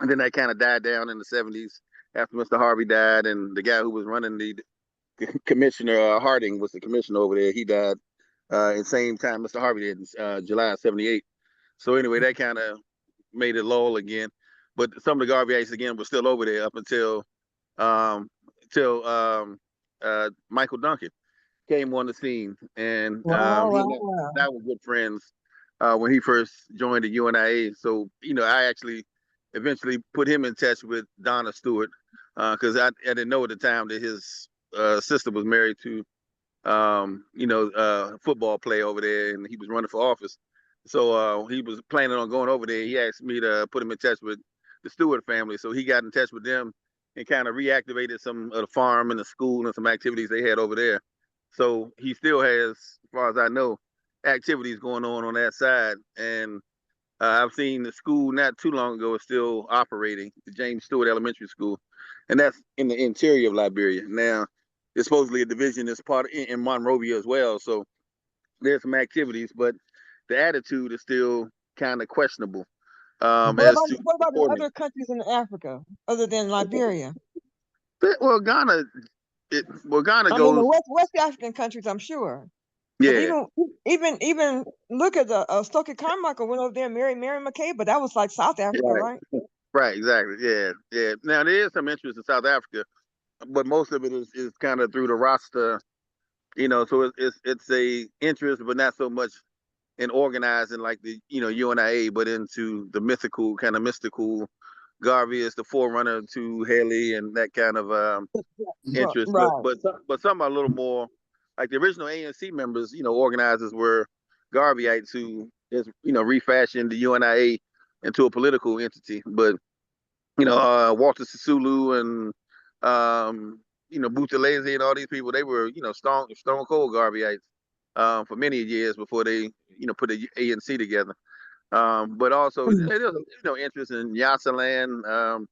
And then that kind of died down in the 70s after Mr. Harvey died, and the guy who was running the commissioner, Harding, was the commissioner over there. He died at the same time Mr. Harvey did in July 78. So anyway, that kind of made it lull again. But some of the Garveyites again were still over there up um, until Michael Duncan came on the scene, and Wow, he wow, and wow. I were good friends when he first joined the UNIA. So I actually eventually put him in touch with Donna Stewart because I didn't know at the time that his sister was married to football player over there, and he was running for office. So he was planning on going over there. He asked me to put him in touch with the Stewart family. So he got in touch with them and kind of reactivated some of the farm and the school and some activities they had over there. So he still has, as far as I know, activities going on that side. And I've seen the school not too long ago is still operating, the James Stewart Elementary School, and that's in the interior of Liberia. Now, there's supposedly a division that's part in Monrovia as well, so there's some activities, but the attitude is still kind of questionable as to What about the supporting other countries in Africa other than Liberia? it. Well, Ghana I mean, the goes, West African countries, I'm sure. Because yeah, even look at the Stokely Carmichael went over there and married Mary McKay, but that was like South Africa, right, right? right, exactly, yeah, yeah. Now there is some interest in South Africa, but most of it is kind of through the roster. So it's a interest, but not so much in organizing like the UNIA, but into the mystical. Garvey is the forerunner to Haley and that kind of interest, but Right. some are a little more like the original ANC members. Organizers were Garveyites who is refashioned the UNIA into a political entity, but Walter Sisulu and Buthelezi and all these people, they were stone cold Garveyites for many years before they put the ANC together. But also there's interest in Nyasaland,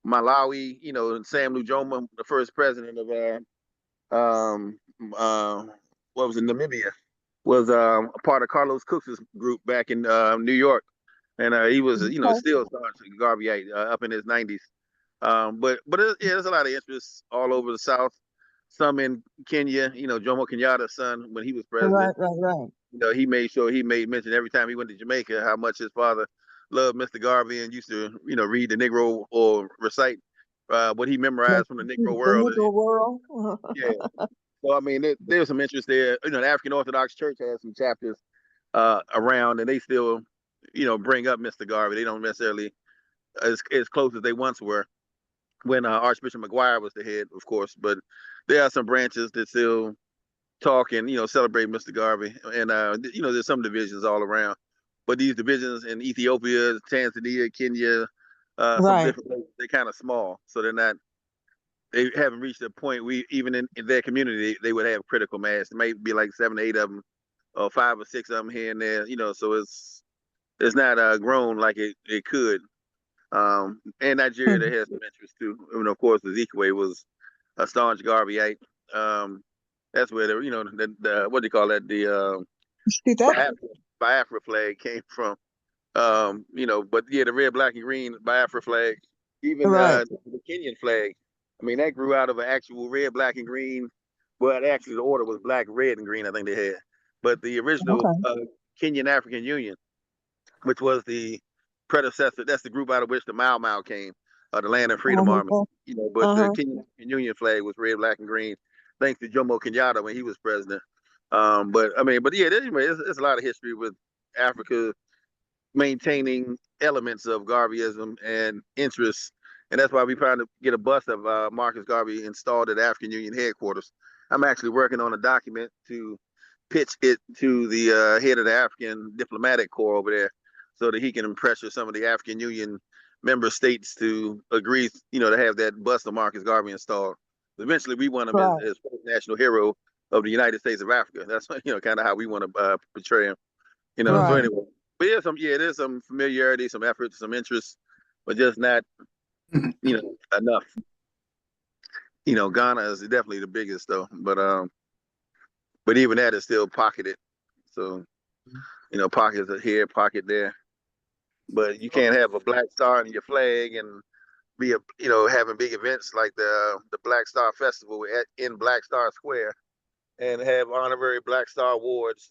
Malawi. Sam Nujoma, the first president of um, uh, what was it, Namibia, was a part of Carlos Cook's group back in New York, and he was Okay. still Garveyite up in his 90s. Yeah, there's a lot of interest all over the South. Some in Kenya. Jomo Kenyatta's son, when he was president, Right, right, right. he made sure he made mention every time he went to Jamaica how much his father loved Mr. Garvey and used to read the Negro or recite what he memorized from the Negro The world. Negro world. Yeah, so I mean, there's some interest there. The African Orthodox Church has some chapters around, and they still, bring up Mr. Garvey. They don't necessarily as close as they once were when Archbishop McGuire was the head, of course. But there are some branches that still, talk and celebrate Mr. Garvey. And there's some divisions all around, but these divisions in Ethiopia, Tanzania, Kenya, some Right. different places, they're kind of small, so they haven't reached a point. We even in their community, they would have critical mass. It might be like 7 or 8 of them, or 5 or 6 of them here and there. So it's not grown like it could. And Nigeria, they has some interest too. And of course, Ezekwe was a staunch Garveyite. That's where the what do you call that? The See that? Biafra flag came from. But yeah, the red, black, and green Biafra flag, even Right. the Kenyan flag. I mean, that grew out of an actual red, black, and green. Well, actually, the order was black, red, and green. I think they had, but the original Okay. Kenyan African Union, which was the predecessor. That's the group out of which the Mau Mau came, the Land and Freedom Army. Uh-huh. But the Uh-huh. Kenyan Union flag was red, black, and green, thanks to Jomo Kenyatta when he was president. But yeah, anyway, it's a lot of history with Africa maintaining elements of Garveyism and interests. And that's why we're trying to get a bust of Marcus Garvey installed at African Union headquarters. I'm actually working on a document to pitch it to the head of the African diplomatic corps over there so that he can pressure some of the African Union member states to agree, to have that bust of Marcus Garvey installed. Eventually, we want him Right. as national hero of the United States of Africa. That's kind of how we want to portray him. So Right. anyway, but there's some familiarity, some effort, some interest, but just not enough. Ghana is definitely the biggest though, but even that is still pocketed. So pockets are here, pocket there, but you can't have a black star in your flag and be having big events like the Black Star Festival in Black Star Square and have honorary Black Star awards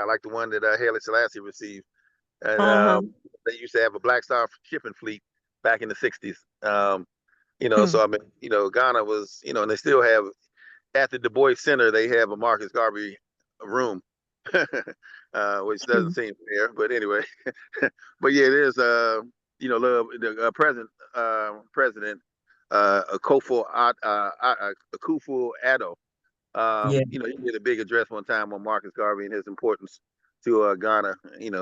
like the one that Haile Selassie received. And Uh-huh. they used to have a Black Star shipping fleet back in the 60s. Hmm. So I mean, Ghana was, and they still have at the Du Bois Center, they have a Marcus Garvey room, which doesn't seem fair, but anyway. But yeah, there's the president Akufo Addo. Yeah. He did a big address one time on Marcus Garvey and his importance to Ghana.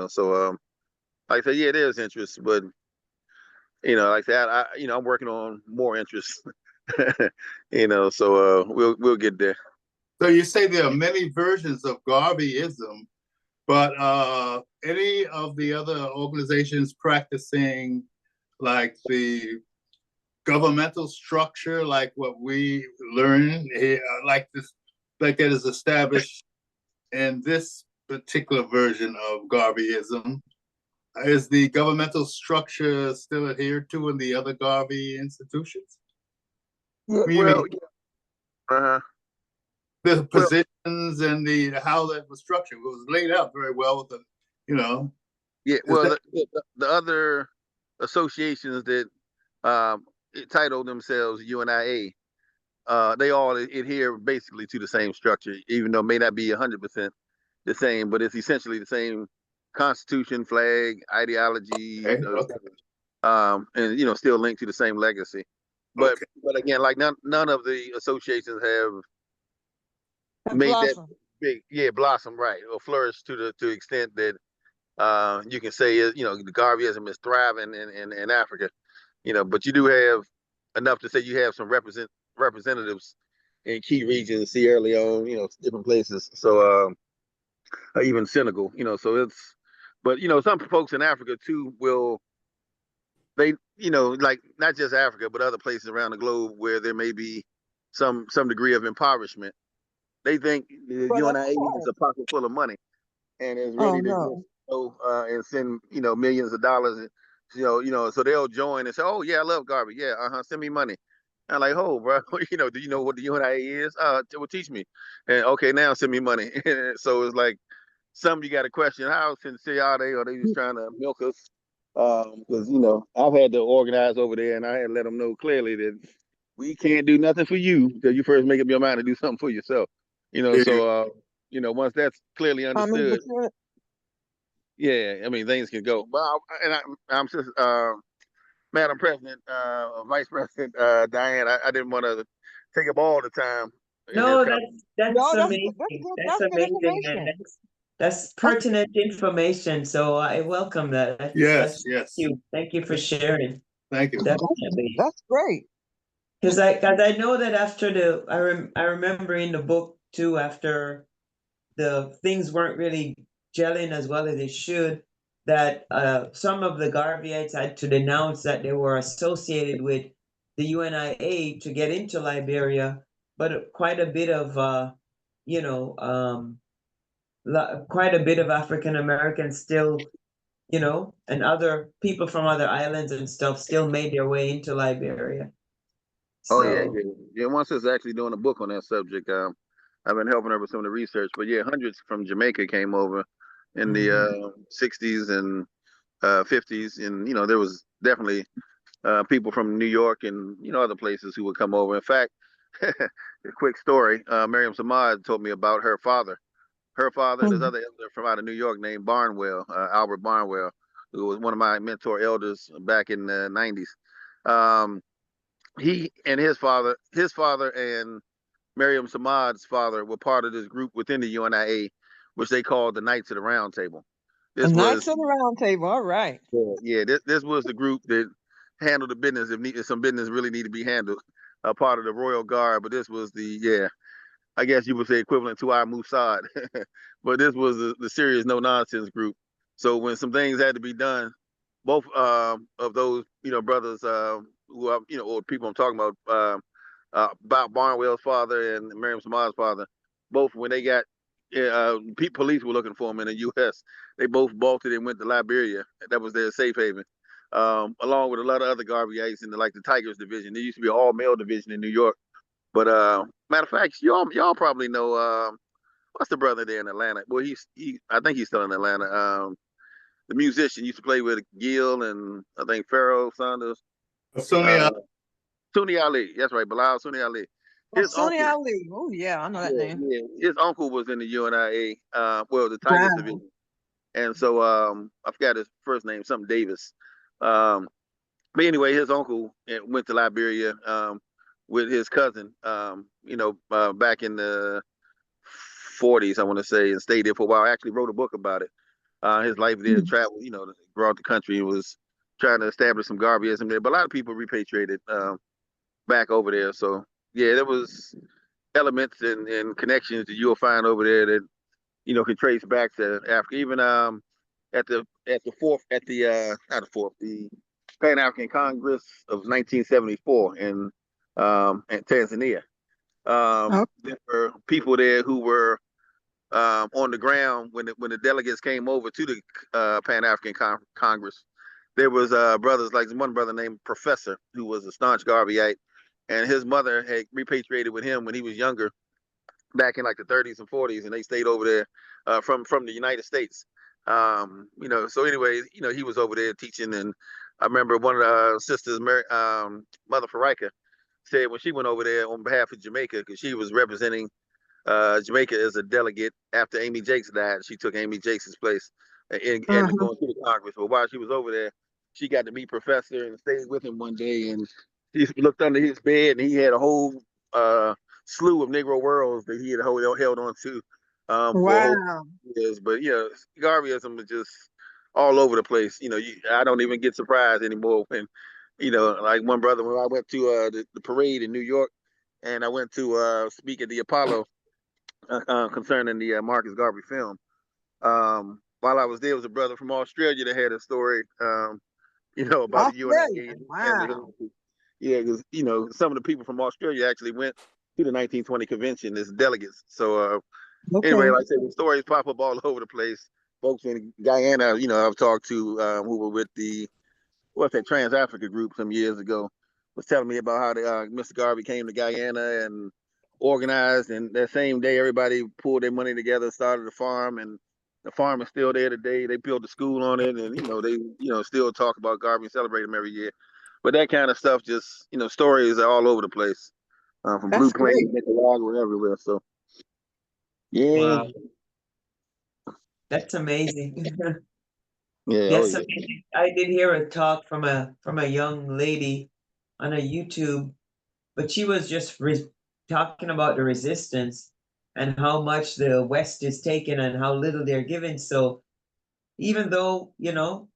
So like I said, yeah, there's interest, but like that, I'm working on more interest. So we'll get there. So you say there are many versions of Garveyism, but any of the other organizations practicing like the governmental structure, like what we learn here, like that is established in this particular version of Garveyism, is the governmental structure still adhered to in the other Garvey institutions? Well, uh-huh. The positions and how that was structured was laid out very well with the. Yeah, well, the other associations that titled themselves UNIA, they all adhere basically to the same structure, even though it may not be 100% the same, but it's essentially the same constitution, flag, ideology, and still linked to the same legacy. But again, like none of the associations have made Blossom. that big, blossom, right, or flourish to the extent that you can say the Garveyism is thriving in Africa. But you do have enough to say you have some representatives in key regions, Sierra Leone, different places. So even Senegal, so but some folks in Africa too they, like not just Africa, but other places around the globe where there may be some degree of impoverishment. They think the Well, of UNIA is course. a pocket full of money and is Oh ready to no. just go and send millions of dollars. So they'll join and say, "Oh yeah, I love Garvey. Yeah, send me money." I'm like, "Oh, bro, do you know what the UNIA is? Well, teach me." And okay, now send me money. So it's like some you got to question how sincere are they? Or they just trying to milk us? Because I've had to organize over there, and I had to let them know clearly that we can't do nothing for you until you first make up your mind to do something for yourself. So once that's clearly I mean, understood, yeah, I mean things can go. But I'm just Madam President, Vice President Diane, I didn't want to take up all the time. in his No, company. that's No, amazing. That's that's good amazing, and information. that's pertinent information. So I welcome that. Yes, That's yes. you. Thank you for sharing. Thank you. Definitely. That's great. Because I know that after I remember in the book too, after the things weren't really gelling as well as they should, that some of the Garveyites had to denounce that they were associated with the UNIA to get into Liberia, but quite a bit of you know, quite a bit of African Americans still, and other people from other islands and stuff still made their way into Liberia. Oh yeah, So, yeah, yeah. Once is actually doing a book on that subject. I've been helping her with some of the research, but yeah, hundreds from Jamaica came over in the mhm. '60s and '50s, and there was definitely people from New York and other places who would come over. In fact, a quick story. Miriam Samad told me about her father. Her father and this Mhm. other elder from out of New York named Barnwell, Albert Barnwell, who was one of my mentor elders back in the '90s. Um, he and his father and Miriam Samad's father were part of this group within the UNIA, which they called the Knights of the Round Table. The This Knights was, of the Round Table. All right. yeah, this was the group that handled the business if some business really need to be handled, a part of the Royal Guard. But this was I guess you would say equivalent to our Mossad, but this was the serious no nonsense group. So when some things had to be done, both of those brothers who are, or people I'm talking about Barnwell's father and Miriam Samad's father, both when they got police were looking for them in the U.S. They both bolted and went to Liberia. That was their safe haven. Along with a lot of other Garveyites in the Tigers division. There used to be an all male division in New York. But matter of fact, y'all probably know what's the brother there in Atlanta? Well, I think he's still in Atlanta. The musician used to play with Gil and I think Pharaoh Sanders. Sonia, Uh, Sunni Ali. That's right, Bilal Sunni Ali. Oh, His Sonny uncle, Ali. Oh, yeah, I know that name. his uncle was in the UNIA, well, the Tigers Wow. division. And so I forgot his first name, something Davis. Um, but anyway, his uncle went to Liberia with his cousin, back in the '40s, I want to say, and stayed there for a while. I actually wrote a book about it. His life there, Mhm. traveled, throughout the country, and was trying to establish some Garveyism there. But a lot of people repatriated back over there. So yeah, there was elements and connections that you'll find over there that can trace back to Africa. Even at the fourth at the not the fourth the Pan African Congress of 1974 in Tanzania. Oh, There were people there who were on the ground when the delegates came over to the Pan African Congress. There was brothers like one brother named Professor who was a staunch Garveyite, and his mother had repatriated with him when he was younger, back in the '30s and '40s, and they stayed over there from the United States. So anyway, he was over there teaching, and I remember one of the sisters, Mother Farika, said when she went over there on behalf of Jamaica, because she was representing Jamaica as a delegate after Amy Jakes died. She took Amy Jakes' place and uh-huh. going to the Congress. But while she was over there, she got to meet Professor and stayed with him one day. And she looked under his bed, and he had a whole slew of Negro worlds that he had held on to for a whole Wow. years. But Garveyism is just all over the place. I don't even get surprised anymore when, like one brother, when I went to the parade in New York, and I went to speak at the Apollo concerning the Marcus Garvey film. While I was there, was a brother from Australia that had a story, about the Australia. UNIA and the Wow. yeah, because some of the people from Australia actually went to the 1920 convention as delegates. So anyway, Okay. like I said, the stories pop up all over the place. Folks in Guyana, I've talked to who were with the what's that Trans Africa group some years ago, was telling me about how Mr. Garvey came to Guyana and organized, and that same day everybody pulled their money together, started a farm, and the farm is still there today. They built a school on it, and they still talk about Garvey and celebrate him every year. But that kind of stuff, just stories are all over the place, from Blue That's Plains, great. Nicaragua, everywhere. So yeah, Wow, that's amazing. yeah, oh Yes, yeah. I did hear a talk from a young lady on a YouTube, but she was just talking about the resistance and how much the West is taking and how little they're given. So even though,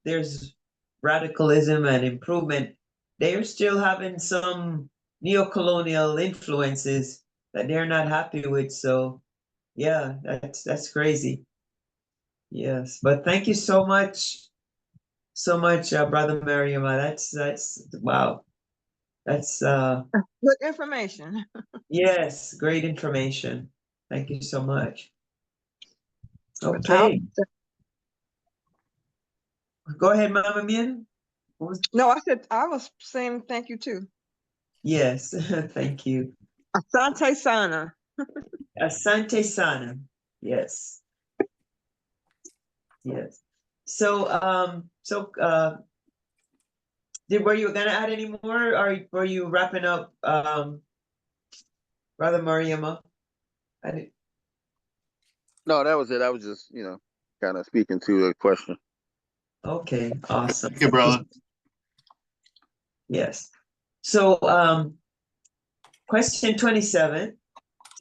there's radicalism and improvement, they're still having some neo-colonial influences that they're not happy with. So yeah, that's crazy. Yes, but thank you so much, Brother Mariama. That's wow. That's Good information. yes, great information. Thank you so much. I'll- Okay, go ahead, Mama Min. no, I said I was saying thank you too. Yes, thank you. Asante Sana. Asante sana. Yes, yes. Were you gonna add any more, or were you wrapping up, Brother Mariama? I did, No, that was it. I was just, kind of speaking to a question. okay, awesome. Thank you, brother. Yes. So, question 27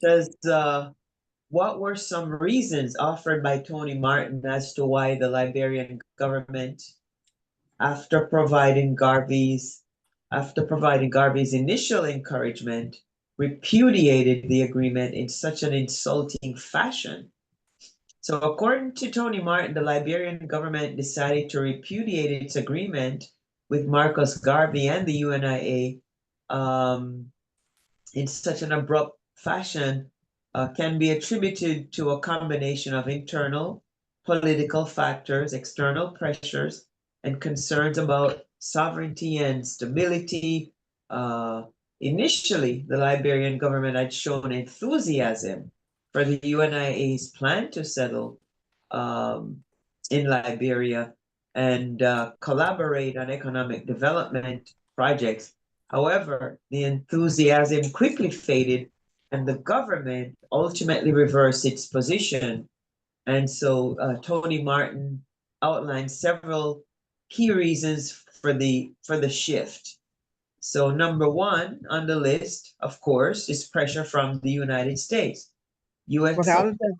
says, what were some reasons offered by Tony Martin as to why the Liberian government, after providing Garvey's initial encouragement, repudiated the agreement in such an insulting fashion? So according to Tony Martin, the Liberian government decided to repudiate its agreement with Marcus Garvey and the UNIA, in such an abrupt fashion, can be attributed to a combination of internal political factors, external pressures, and concerns about sovereignty and stability. Uh, Initially, the Liberian government had shown enthusiasm for the UNIA's plan to settle, in Liberia and collaborate on economic development projects. However, the enthusiasm quickly faded and the government ultimately reversed its position. And so Tony Martin outlined several key reasons for the shift. So number one on the list, of course, is pressure from the United States. US, Without a doubt.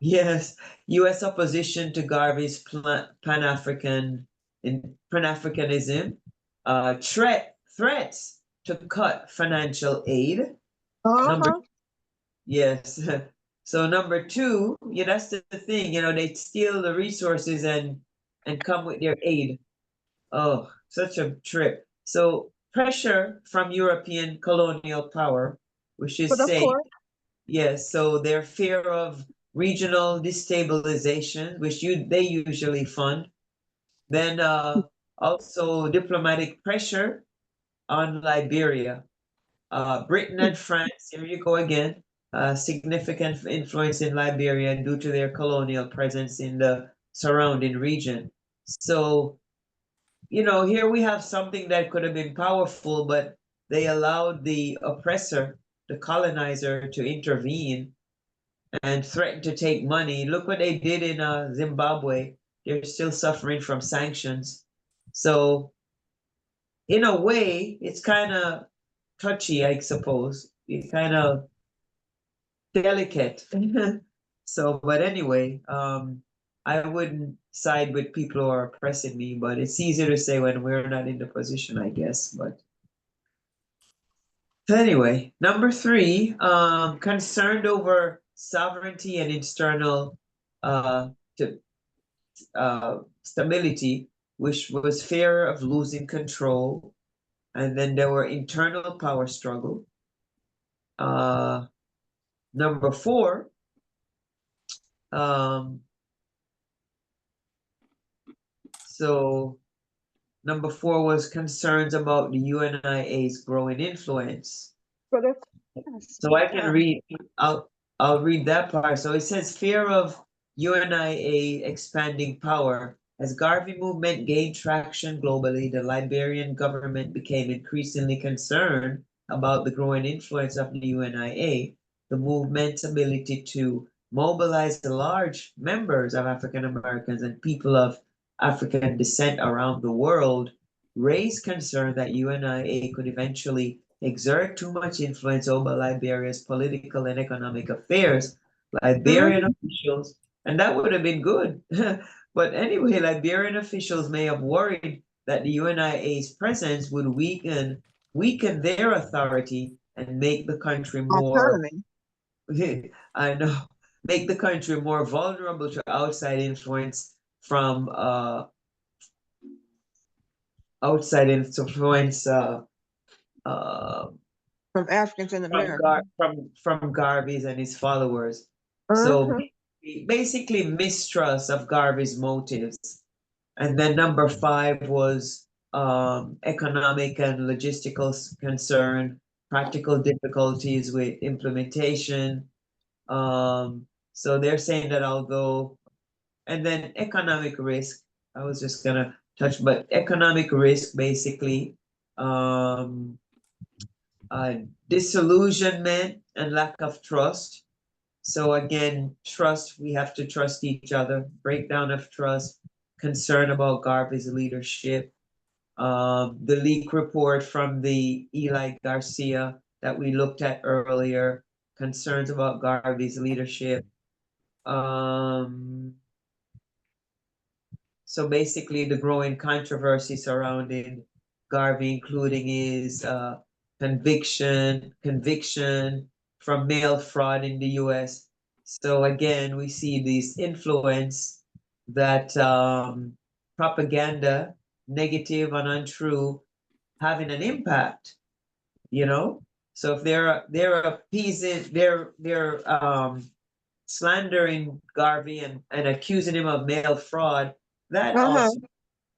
yes, U.S. opposition to Garvey's Pan-Africanism, threats to cut financial aid. Number Uh-huh. Yes. So number two, yeah, that's the thing. They steal the resources and come with their aid. Oh, such a trip. So pressure from European colonial power, which is But of saying, course, yes, so their fear of regional destabilization, which they usually fund. Then also diplomatic pressure on Liberia. Britain and France, here you go again, significant influence in Liberia due to their colonial presence in the surrounding region. So, here we have something that could have been powerful, but they allowed the oppressor, the colonizer, to intervene and threaten to take money. Look what they did in Zimbabwe. They're still suffering from sanctions. So, in a way, it's kind of touchy, I suppose. It's kind of delicate. So, but anyway, I wouldn't side with people who are oppressing me, but it's easier to say when we're not in the position, I guess. But anyway, number three, concerned over sovereignty and external to, stability, which was fear of losing control. And then there were internal power struggle. Number four, so number four was concerns about the UNIA's growing influence. but it's So I can read, I'll read that part. So it says fear of UNIA expanding power. As Garvey movement gained traction globally, the Liberian government became increasingly concerned about the growing influence of the UNIA, the movement's ability to mobilize the large members of African Americans and people of African descent around the world raised concern that UNIA could eventually exert too much influence over Liberia's political and economic affairs. Liberian Mhm. officials, and that would have been good. But anyway, Liberian officials may have worried that the UNIA's presence would weaken their authority and make the country more Autonomy. I know, make the country more vulnerable to outside influence from outside influence uh From Africans in America. from Garvey's and his followers. So Uh-huh. basically mistrust of Garvey's motives. And then number 5 was economic and logistical concern, practical difficulties with implementation. So they're saying that although, and then economic risk, I was just gonna touch, but economic risk basically, um, disillusionment and lack of trust. So again, trust, we have to trust each other, breakdown of trust, concern about Garvey's leadership. The leak report from the Eli Garcia that we looked at earlier, concerns about Garvey's leadership. Um, so basically the growing controversy surrounding Garvey, including his conviction from mail fraud in the US. So again, we see this influence that propaganda, negative and untrue, having an impact, you know? So if they're appeasing, they're slandering Garvey and accusing him of mail fraud, that Uh-huh. also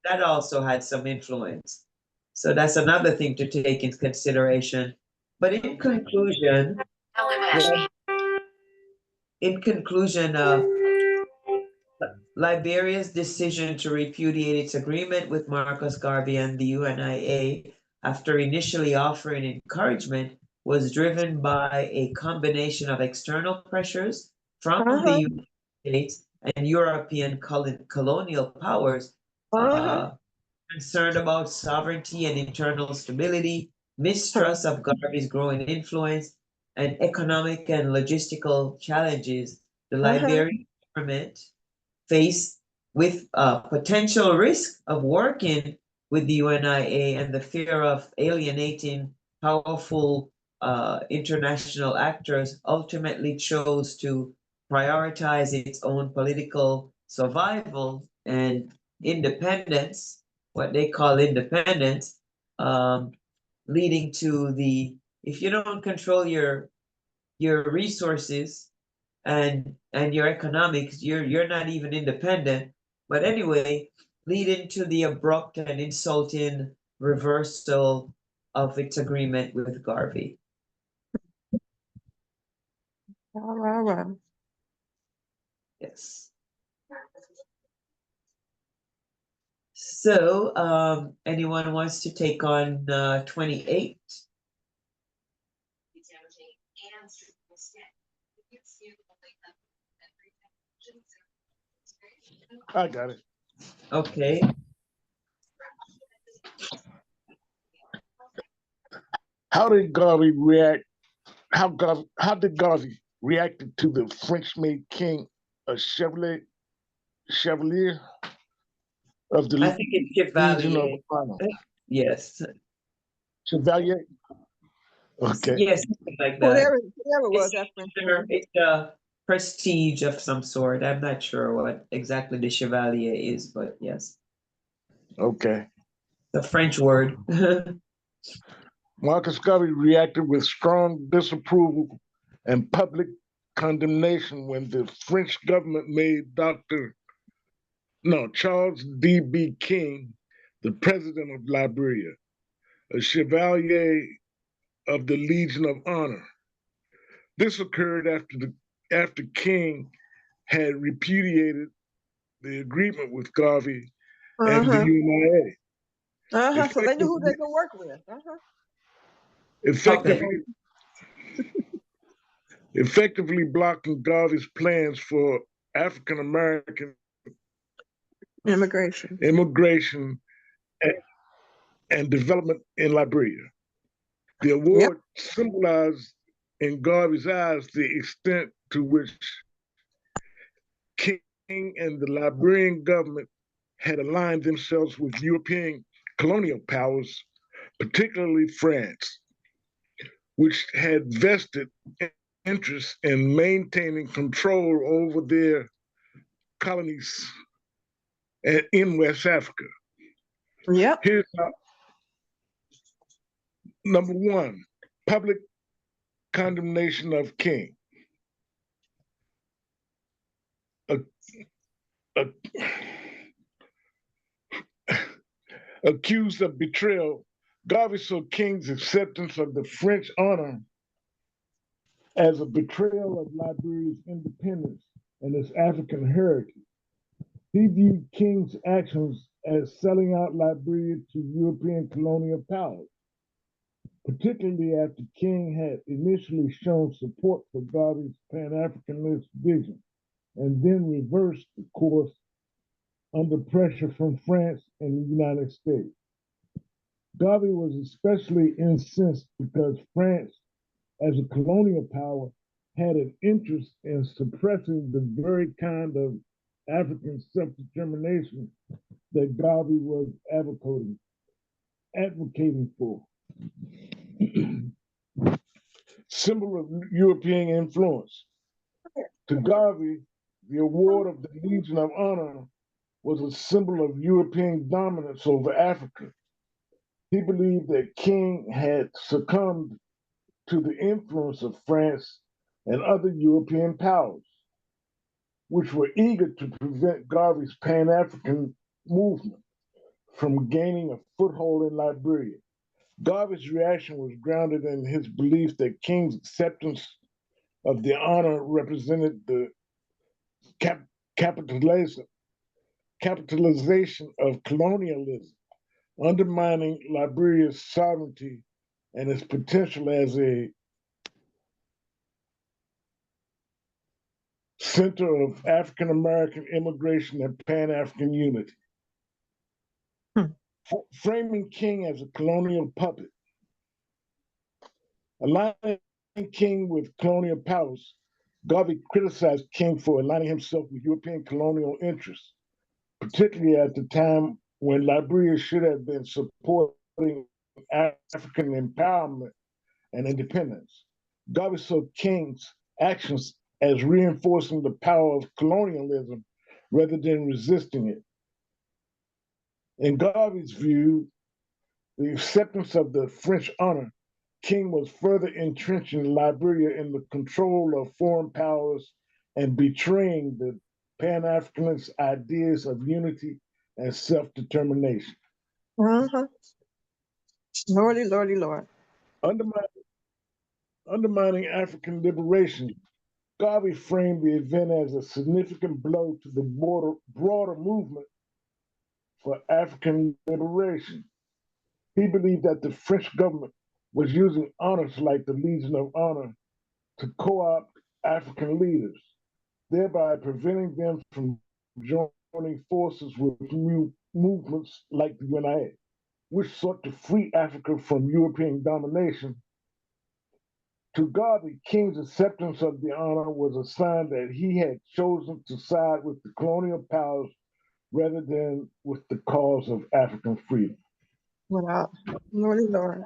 that also had some influence. So that's another thing to take into consideration. But in conclusion, Liberia's decision to repudiate its agreement with Marcus Garvey and the UNIA, after initially offering encouragement, was driven by a combination of external pressures from the Uh-huh. United States and European colonial powers, Uh-huh. uh, concerned about sovereignty and internal stability, mistrust of Garvey's growing influence, and economic and logistical challenges. The Uh-huh. Liberian government faced with potential risk of working with the UNIA and the fear of alienating powerful international actors, ultimately chose to prioritize its own political survival and independence, what they call independence, um, leading to the, if you don't control your resources and your economics, you're not even independent. But anyway, leading to the abrupt and insulting reversal of its agreement with Garvey. All right. Yes. So anyone wants to take on 28? I got it. Okay. How did Garvey react? How did Garvey react to the French-made king, a chevalier of the I think it's Legion of Chevalier. Honor? Yes. Chevalier. Okay. Yes, something like that. Whatever it was, It's, that's French. it's a prestige of some sort. I'm not sure what exactly the Chevalier is, but yes, Okay. the French word. Marcus Garvey reacted with strong disapproval and public condemnation when the French government made Charles D.B. King the president of Liberia, a chevalier of the Legion of Honor. This occurred after King had repudiated the agreement with Garvey and the Uh-huh. UNIA, Uh-huh. So they knew who they effectively, could work with. Uh-huh. Okay. effectively blocking Garvey's plans for African American Immigration. immigration and development in Liberia. The award symbolized in Garvey's eyes the extent to which King and the Liberian government had aligned themselves with European colonial powers, particularly France, which had vested interest in maintaining control over their colonies in West Africa. Yep. Here's number one, public condemnation of King. Accused of betrayal, Garvey saw King's acceptance of the French honor as a betrayal of Liberia's independence and its African heritage. He viewed King's actions as selling out Liberia to European colonial powers, particularly after King had initially shown support for Garvey's Pan-Africanist vision and then reversed the course under pressure from France and the United States. Garvey was especially incensed because France, as a colonial power, had an interest in suppressing the very kind of African self-determination that Garvey was advocating for. Symbol of European influence. To Garvey, the award of the Legion of Honor was a symbol of European dominance over Africa. He believed that King had succumbed to the influence of France and other European powers, which were eager to prevent Garvey's Pan-African movement from gaining a foothold in Liberia. Garvey's reaction was grounded in his belief that King's acceptance of the honor represented the capitalization of colonialism, undermining Liberia's sovereignty and its potential as a center of African American immigration and Pan-African unity. Framing King as a colonial puppet. Aligning King with colonial powers, Garvey criticized King for aligning himself with European colonial interests, particularly at the time when Liberia should have been supporting African empowerment and independence. Garvey saw King's actions as reinforcing the power of colonialism rather than resisting it. In Garvey's view, the acceptance of the French honor, King was further entrenching Liberia in the control of foreign powers and betraying the Pan-Africanist ideas of unity and self-determination. Lordy, Lordy, Lord. Undermining African liberation, Garvey framed the event as a significant blow to the broader movement for African liberation. He believed that the French government was using honors like the Legion of Honor to co-opt African leaders, thereby preventing them from joining forces with new movements like the UNIA, which sought to free Africa from European domination. To Garvey, King's acceptance of the honor was a sign that he had chosen to side with the colonial powers rather than with the cause of African freedom. Wow. Lordy, Lord.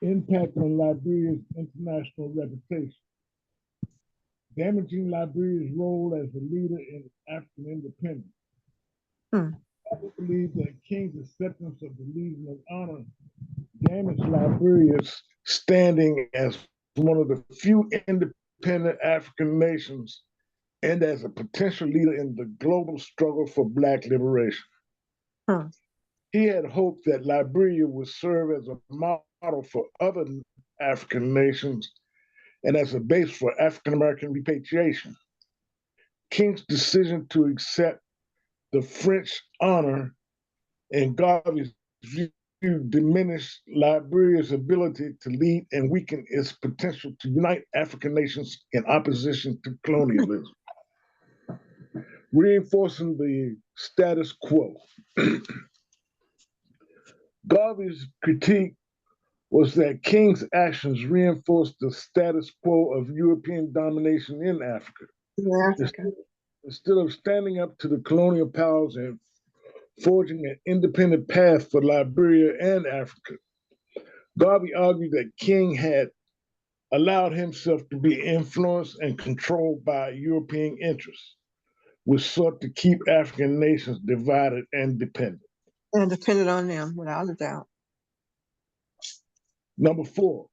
Impact on Liberia's international reputation. Damaging Liberia's role as a leader in African independence. I believe that King's acceptance of the Legion of Honor damaged Liberia's standing as one of the few independent African nations and as a potential leader in the global struggle for Black liberation. He had hoped that Liberia would serve as a model for other African nations and as a base for African American repatriation. King's decision to accept the French honor in Garvey's view diminished Liberia's ability to lead and weaken its potential to unite African nations in opposition to colonialism, reinforcing the status quo. Garvey's critique was that King's actions reinforced the status quo of European domination in Africa. Africa. Instead of standing up to the colonial powers and forging an independent path for Liberia and Africa, Garvey argued that King had allowed himself to be influenced and controlled by European interests, which sought to keep African nations divided and dependent. And depended on them, without a doubt. Number 4,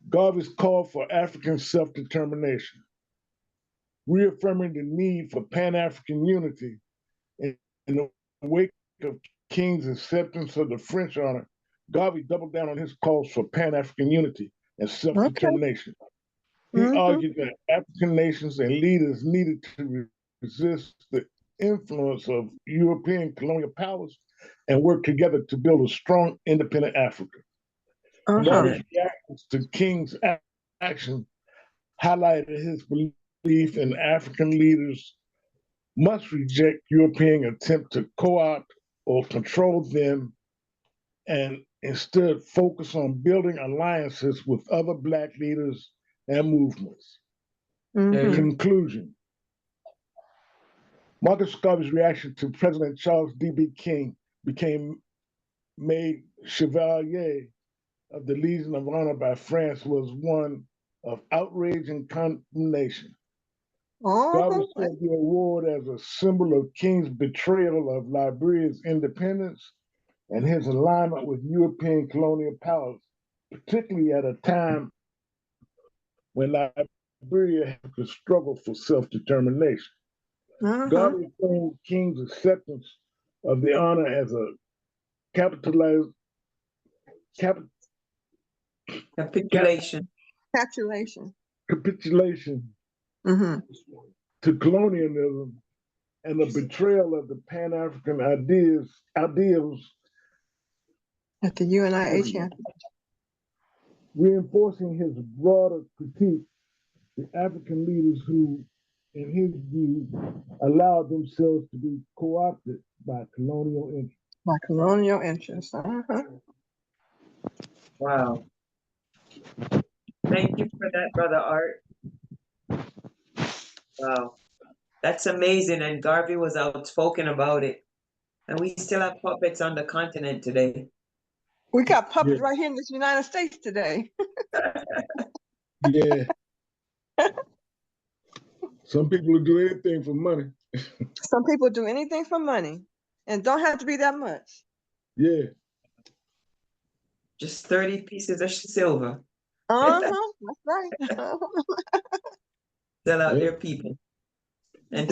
Garvey's call for African self-determination. Reaffirming the need for Pan-African unity in the wake of King's acceptance of the French honor, Garvey doubled down on his calls for Pan-African unity and self-determination. He argued that African nations and leaders needed to resist the influence of European colonial powers and work together to build a strong, independent Africa. Garvey's reactions to King's action highlighted his belief in African leaders must reject European attempt to co-opt or control them and instead focus on building alliances with other Black leaders and movements. Conclusion. Marcus Garvey's reaction to President Charles D.B. King became made Chevalier of the Legion of Honor by France was one of outrage and condemnation. Garvey saw the award as a symbol of King's betrayal of Liberia's independence and his alignment with European colonial powers, particularly at a time when Liberia had to struggle for self-determination. Garvey framed King's acceptance of the honor as a capitulation to colonialism and the betrayal of the Pan-African ideals at the UNIA-ACL, reinforcing his broader critique, the African leaders who, in his view, allowed themselves to be co-opted by colonial interests. Wow. Thank you for that, Brother Art. Wow. That's amazing. And Garvey was outspoken about it. And we still have puppets on the continent today. We got puppets right here in the United States today. Yeah. Some people will do anything for money. Some people do anything for money and don't have to be that much. Yeah. Just 30 pieces of silver. That's right. Sell out their people. And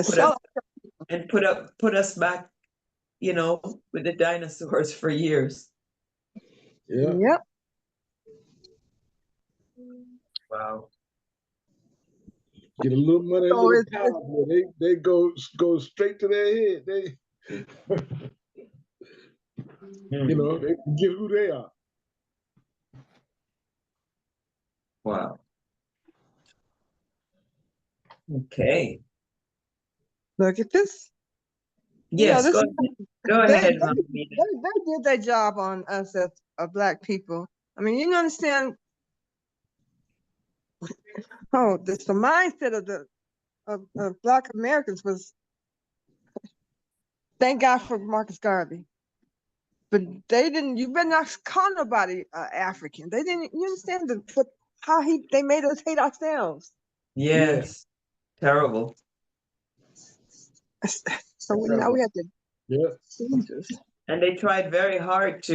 put us back, you know, with the dinosaurs for years. Yeah. Yep. Wow. Get a little money, a little power. They go straight to their head. They, you know, they get who they are. Wow. Okay. Look at this. Yes, you know, go ahead. They did their job on us as Black people. I mean, you understand. Oh, the mindset of Black Americans was, thank God for Marcus Garvey. But they didn't, you better not call nobody African. They didn't, you understand they made us hate ourselves. Yes. Yeah. Terrible. So now we have to. Yeah. And they tried very hard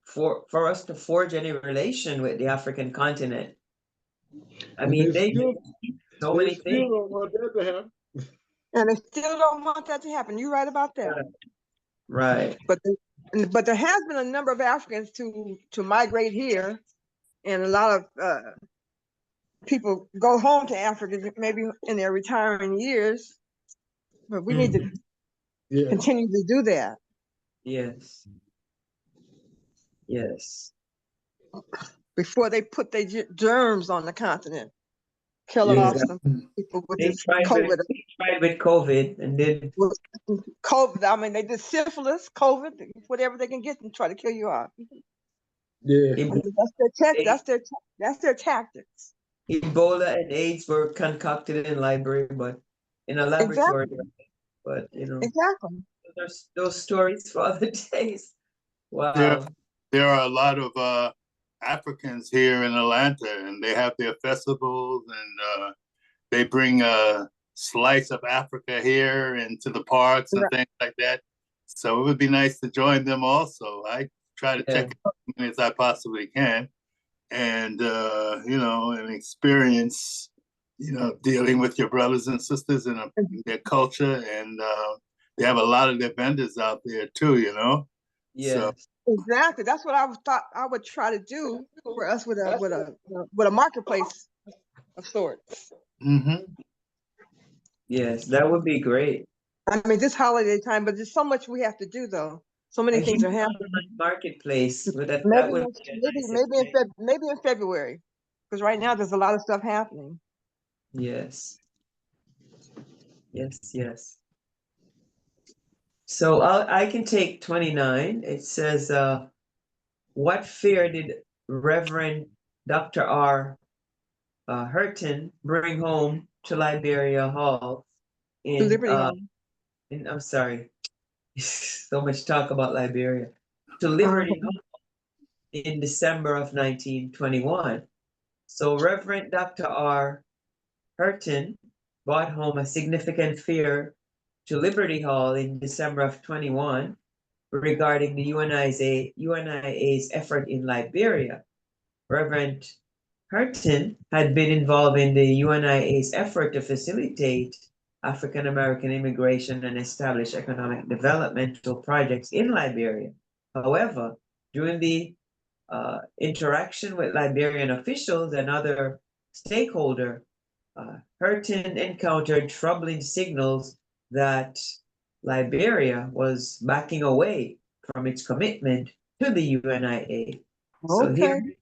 for us to forge any relation with the African continent. I mean, they did so many things. Don't want that to happen. And they still don't want that to happen. You're right about that. Right. But there has been a number of Africans to migrate here, and a lot of people go home to Africa maybe in their retiring years. But we need to continue to do that. Yes. Yes. Before they put their germs on the continent, kill off some people with this COVID. They tried with COVID and did COVID. I mean, they did syphilis, COVID, whatever they can get and try to kill you off. Yeah. I mean, that's their tactics. Ebola and AIDS were concocted in library, but in a laboratory. Exactly. But you know, Exactly. there's those stories for other days. There, Wow. there are a lot of Africans here in Atlanta, and they have their festivals, and they bring a slice of Africa here into the parks and Right. things like that. So it would be nice to join them also. I try to Yeah. check as many as I possibly can, and you know, and experience, you know, dealing with your brothers and sisters and their culture, and they have a lot of their vendors out there too, you know. So Yes. Exactly. That's what thought I would try to do for us with a marketplace of sorts. mhm. Yes, that would be great. I mean, this holiday time, but there's so much we have to do though. So many A things huge are happening. marketplace, but that Maybe would next, be a nice event. maybe in February, because right now there's a lot of stuff happening. Yes. Yes, yes. So I can take 29. It says, what fear did Reverend Dr. R. Hurton bring home to Liberia Hall To in Liberty Hall. I'm sorry, so much talk about Liberia, to Liberty Hall in December of 1921. So Reverend Dr. R. Hurton brought home a significant fear to Liberty Hall in December of 21 regarding the UNIA's effort in Liberia. Reverend Hurton had been involved in the UNIA's effort to facilitate African American immigration and establish economic developmental projects in Liberia. However, during the interaction with Liberian officials and other stakeholders, Hurton encountered troubling signals that Liberia was backing away from its commitment to the UNIA. So Okay.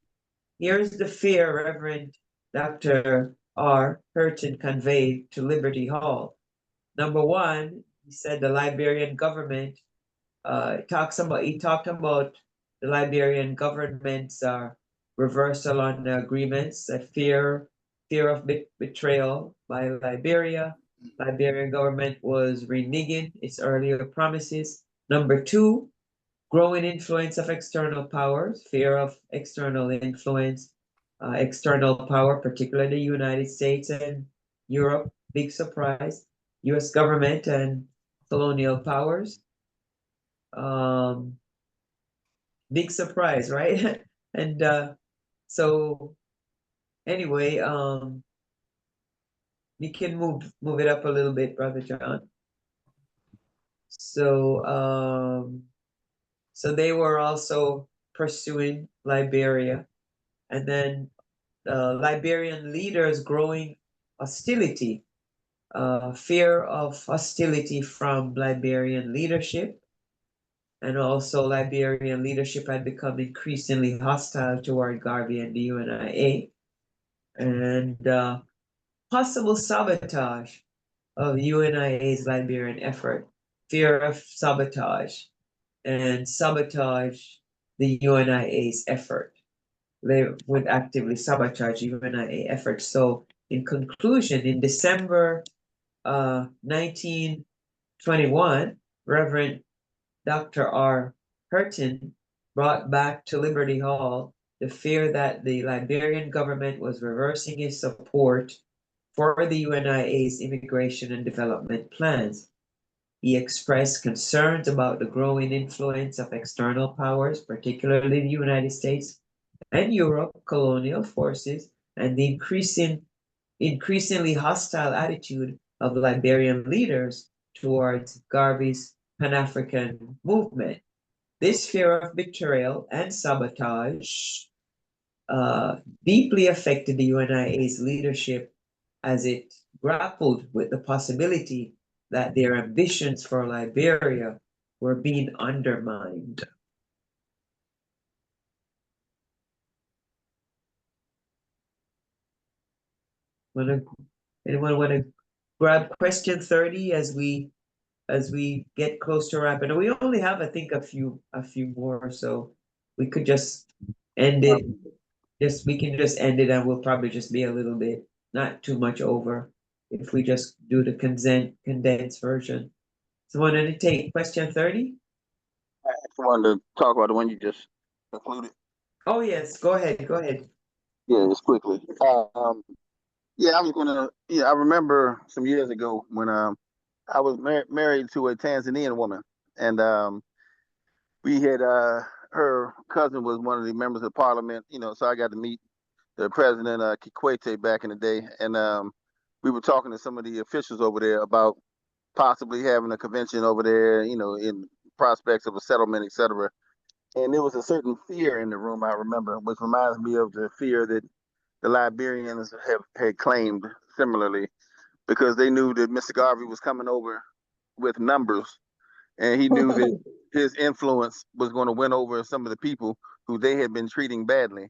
here's the fear Reverend Dr. R. Hurton conveyed to Liberty Hall. Number one, he said the Liberian government he talked about the Liberian government's reversal on the agreements, a fear of betrayal by Liberia. Liberian government was reneging its earlier promises. Number two, growing influence of external powers, fear of external influence, external power, particularly the United States and Europe, big surprise, US government and colonial powers. Big surprise, right? And so anyway, we can move it up a little bit, Brother John. So they were also pursuing Liberia, and then Liberian leaders growing hostility, fear of hostility from Liberian leadership, and also Liberian leadership had become increasingly hostile toward Garvey and the UNIA, and possible sabotage of UNIA's Liberian effort, fear of sabotage, and sabotage the UNIA's effort. They would actively sabotage UNIA efforts. So in conclusion, in December 1921, Reverend Dr. R. Hurton brought back to Liberty Hall the fear that the Liberian government was reversing its support for the UNIA's immigration and development plans. He expressed concerns about the growing influence of external powers, particularly the United States and Europe colonial forces, and the increasingly hostile attitude of Liberian leaders towards Garvey's Pan-African movement. This fear of betrayal and sabotage deeply affected the UNIA's leadership as it grappled with the possibility that their ambitions for Liberia were being undermined. Anyone want to grab question 30 as we get close to wrapping? We only have, I think, a few more, so we could just end it. Just, we can just end it and we'll probably just be a little bit, not too much over. If we just do the condensed version. Someone want to take question 30? I actually wanted to talk about the one you just concluded. Oh, yes, go ahead, go ahead. Yeah, just quickly. Yeah, I was gonna. Yeah, I remember some years ago when I was married to a Tanzanian woman, and we had her cousin was one of the members of parliament. You know, so I got to meet the president Kikwete back in the day, and we were talking to some of the officials over there about possibly having a convention over there. You know, in prospects of a settlement, etc. And there was a certain fear in the room, I remember, which reminds me of the fear that the Liberians had claimed similarly, because they knew that Mr. Garvey was coming over with numbers, and he knew that his influence was going to win over some of the people who they had been treating badly,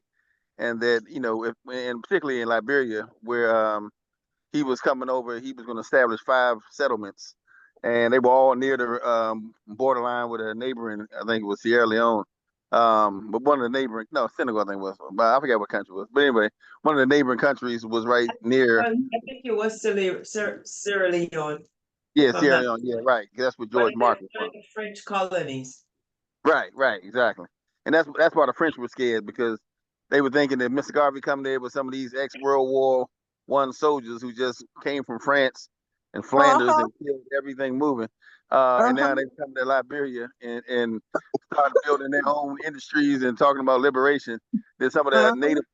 and that, you know, and particularly in Liberia, where he was coming over, he was going to establish 5 settlements, and they were all near the borderline with a neighboring, I think it was Sierra Leone. But one of the neighboring, no, Senegal, I think it was, but I forget what country it was. But anyway, one of the neighboring countries was right near. I think it was Sierra Leone, Yeah, if I'm Sierra not, Leone. Yeah, right. That's what one George of the, Marcus one was. of the French colonies. Right, right, exactly. And that's why the French were scared, because they were thinking that Mr. Garvey come there with some of these ex-World War One soldiers who just came from France and Flanders Uh-huh, and killed everything moving. And uh-huh, now they come to Liberia and start building their own industries and talking about liberation. Then some of the uh-huh. native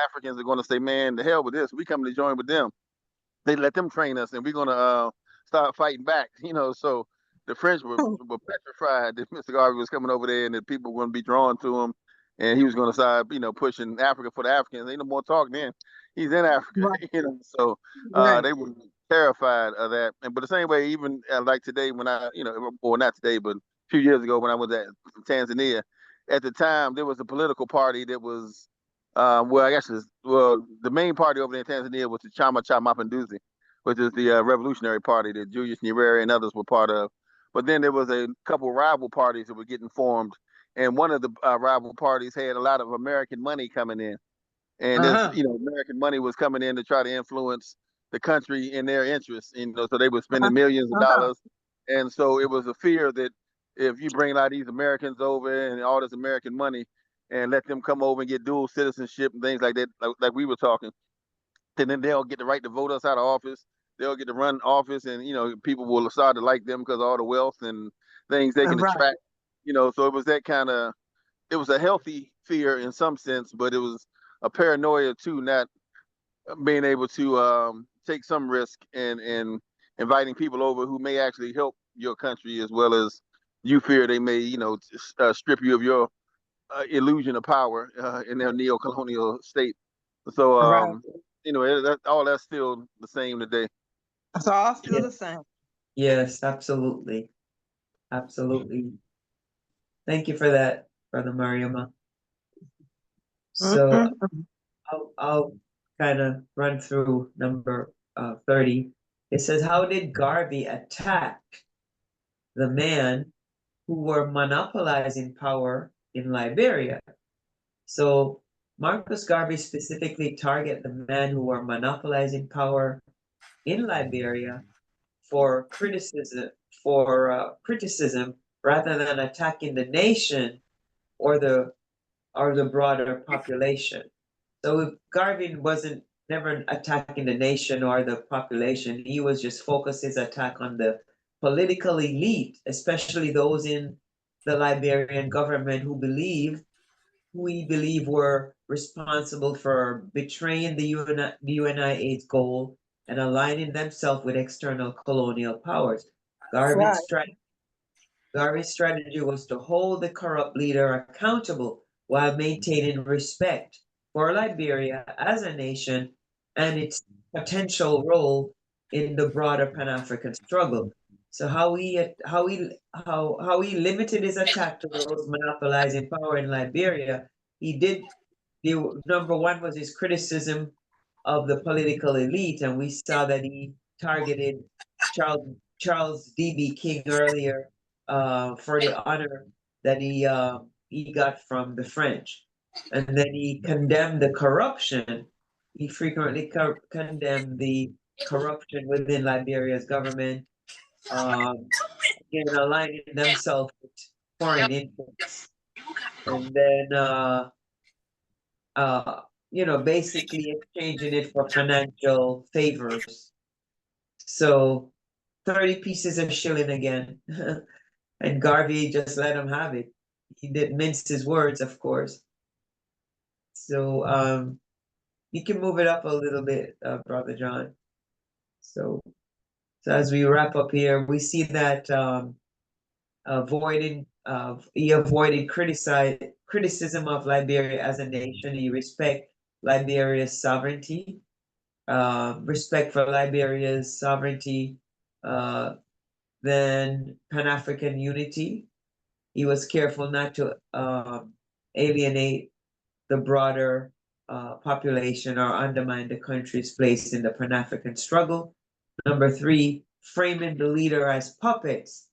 Africans are going to say, "Man, the hell with this. We come to join with them." They let them train us, and we're gonna start fighting back. You know, so the French were petrified that Mr. Garvey was coming over there, and that people were going to be drawn to him, and he was going to start, you know, pushing Africa for the Africans. Ain't no more talk then. He's in Africa, Right, you know. So right. they were terrified of that. And but the same way, even like today, when I, you know, or not today, but a few years ago when I was at Tanzania, at the time there was a political party that was well, I guess the main party over there in Tanzania was the Chama Cha Mapinduzi, which is the Revolutionary Party that Julius Nyerere and others were part of. But then there was a couple rival parties that were getting formed, and one of the rival parties had a lot of American money coming in, and this, Uh-huh. you know, American money was coming in to try to influence the country in their interests. You know, so they were Uh-huh, spending millions of uh-huh. dollars, and so it was a fear that if you bring a lot of these Americans over and all this American money and let them come over and get dual citizenship and things like that, like we were talking, and then they'll get the right to vote us out of office. They'll get to run office, and you know, people will start to like them because of all the wealth and things they can Right, attract. You know, so it was that kind of. It was a healthy fear in some sense, but it was a paranoia too, not being able to take some risk and inviting people over who may actually help your country, as well as you fear they may, you know, strip you of your illusion of power in their neo-colonial state. So, right. you know, all that's still the same today. It's all still Yeah. the same. Yes, absolutely. Absolutely. Thank you for that, Brother Mariama. So Mhm. I'll kind of run through number 30. It says, how did Garvey attack the man who were monopolizing power in Liberia? So Marcus Garvey specifically targeted the men who were monopolizing power in Liberia for criticism rather than attacking the nation or the broader population. So Garvey wasn't never attacking the nation or the population. He was just focused his attack on the political elite, especially those in the Liberian government who we believe were responsible for betraying the UNIA's goal and aligning themselves with external colonial powers. Garvin's Right, strategy Garvey's strategy was to hold the corrupt leader accountable while maintaining respect for Liberia as a nation and its potential role in the broader Pan-African struggle. So how he limited his attack to those monopolizing power in Liberia, he did the number one was his criticism of the political elite, and we saw that he targeted Charles D.B. King earlier for the honor that he got from the French. And then he condemned the corruption. He frequently condemned the corruption within Liberia's government, again, aligning themselves with foreign interests. And then, basically exchanging it for financial favors. So 30 pieces of shilling again. And Garvey just let him have it. He didn't mince his words, of course. So you can move it up a little bit, Brother John. So as we wrap up here, we see that he avoided criticism of Liberia as a nation. He respect Liberia's sovereignty, respect for Liberia's sovereignty, then Pan-African unity. He was careful not to alienate the broader population or undermine the country's place in the Pan-African struggle. Number 3, framing the leader as puppets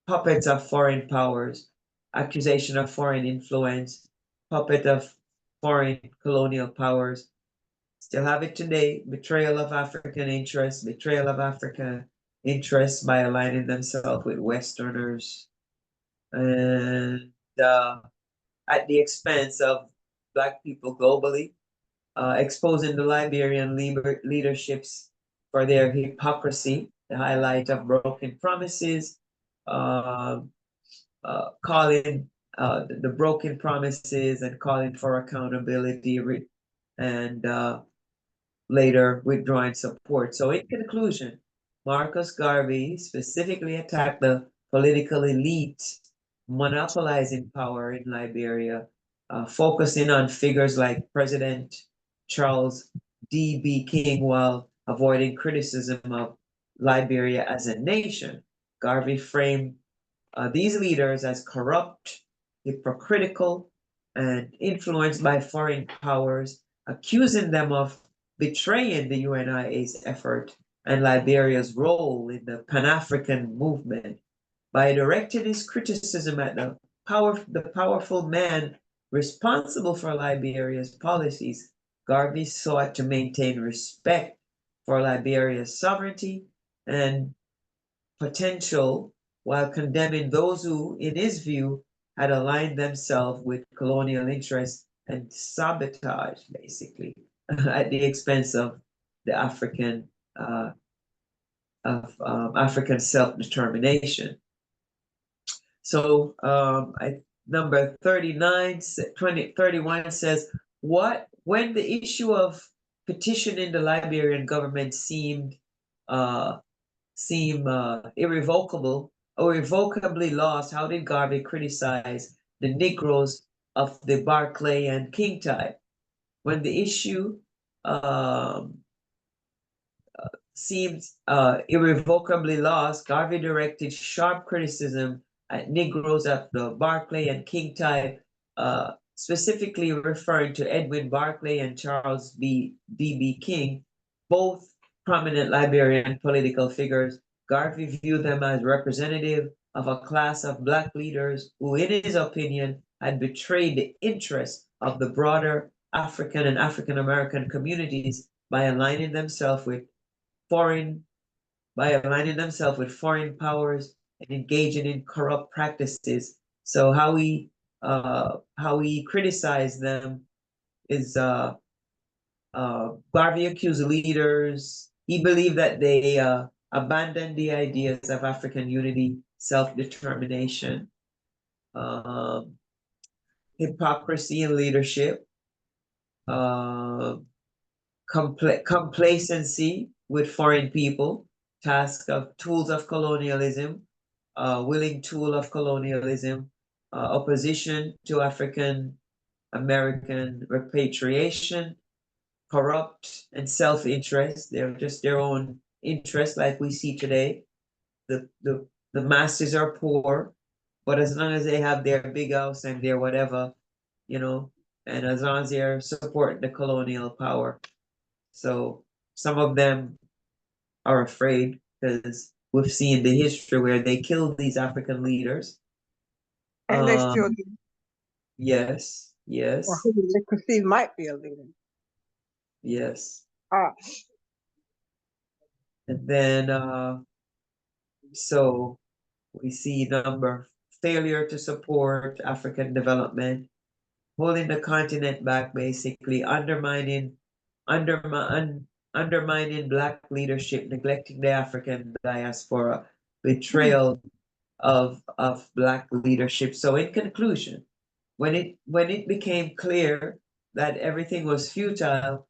of foreign powers, accusation of foreign influence, puppet of foreign colonial powers. Still have it today, betrayal of African interests, by aligning themselves with Westerners, and at the expense of Black people globally, exposing the Liberian leaderships for their hypocrisy, the highlight of broken promises, calling the broken promises and calling for accountability, and later withdrawing support. So in conclusion, Marcus Garvey specifically attacked the political elite monopolizing power in Liberia, focusing on figures like President Charles D.B. King while avoiding criticism of Liberia as a nation. Garvey framed these leaders as corrupt, hypocritical, and influenced by foreign powers, accusing them of betraying the UNIA's effort and Liberia's role in the Pan-African movement. By directing his criticism at the powerful man responsible for Liberia's policies, Garvey sought to maintain respect for Liberia's sovereignty and potential while condemning those who, in his view, had aligned themselves with colonial interests and sabotage, basically, at the expense of the African African self-determination. So number 31 says, when the issue of petitioning the Liberian government seemed irrevocably lost, how did Garvey criticize the Negroes of the Barclay and King type? When the issue seemed irrevocably lost, Garvey directed sharp criticism at Negroes of the Barclay and King type, specifically referring to Edwin Barclay and Charles D.B. King, both prominent Liberian political figures. Garvey viewed them as representative of a class of Black leaders who, in his opinion, had betrayed the interests of the broader African and African American communities by aligning themselves with foreign powers and engaging in corrupt practices. So how he criticized them is Garvey accused leaders. He believed that they abandoned the ideas of African unity, self-determination, hypocrisy in leadership, complacency with foreign people, tools of colonialism, willing tool of colonialism, opposition to African American repatriation, corrupt and self-interest. They're just their own interest, like we see today. The masses are poor, but as long as they have their big house and their whatever, and as long as they're supporting the colonial power. So some of them are afraid because we've seen the history where they killed these African leaders. And they still do. Yes. or Yes, who they perceive might be a leader. yes. Ah, And then, so we see number failure to support African development, holding the continent back, basically undermining Black leadership, neglecting the African diaspora, betrayal of Black leadership. So in conclusion, when it became clear that everything was futile,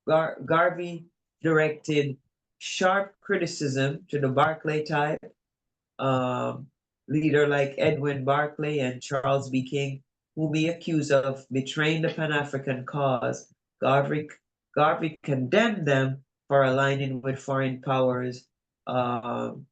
Garvey directed sharp criticism to the Barclay type, um, leader like Edwin Barclay and Charles B. King, whom he accused of betraying the Pan-African cause. Garvey, Garvey condemned them for aligning with foreign powers,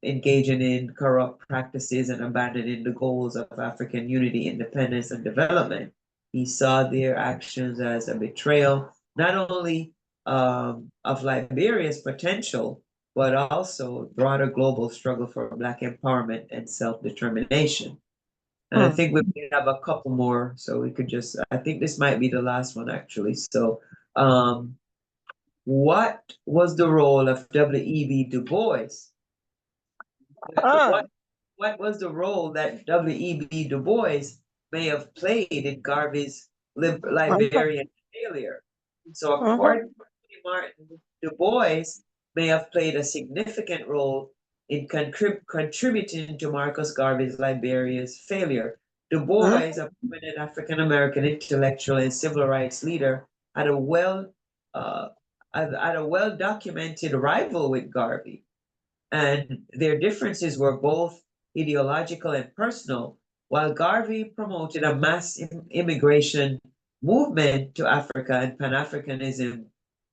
engaging in corrupt practices, and abandoning the goals of African unity, independence, and development. He saw their actions as a betrayal, not only of Liberia's potential, but also broader global struggle for Black empowerment and self-determination. And I think we have a couple more, so we could just, I think this might be the last one actually. So, what was the role of W.E.B. Du Bois? ah, What was the role that W.E.B. Du Bois may have played in Garvey's Liberian failure? So according to Martin, Du Bois may have played a significant role in contributing to Marcus Garvey's Liberia's failure. Du Bois, a prominent African American intellectual and civil rights leader, had a well documented rival with Garvey, and their differences were both ideological and personal. While Garvey promoted a mass immigration movement to Africa and Pan-Africanism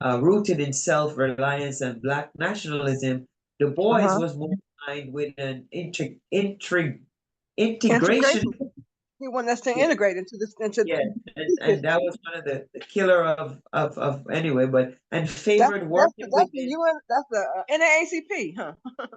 rooted in self-reliance and Black nationalism, Du Bois was more aligned with an integration. integration. He wanted us to integrate into this, into Yeah, and that was one of the killer of anyway, but and favored working that's the within. UN, that's the NAACP, huh?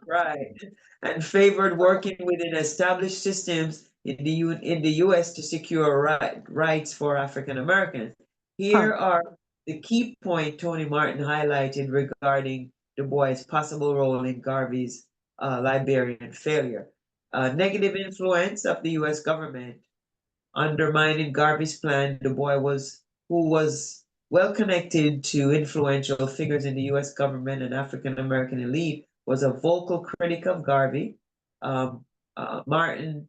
Right, and favored working within established systems in the U.S. to secure rights for African Americans. Here are the key point Tony Martin highlighted regarding Du Bois' possible role in Garvey's Liberian failure. Negative influence of the U.S. government. Undermining Garvey's plan, Du Bois who was well connected to influential figures in the U.S. government and African American elite, was a vocal critic of Garvey. Martin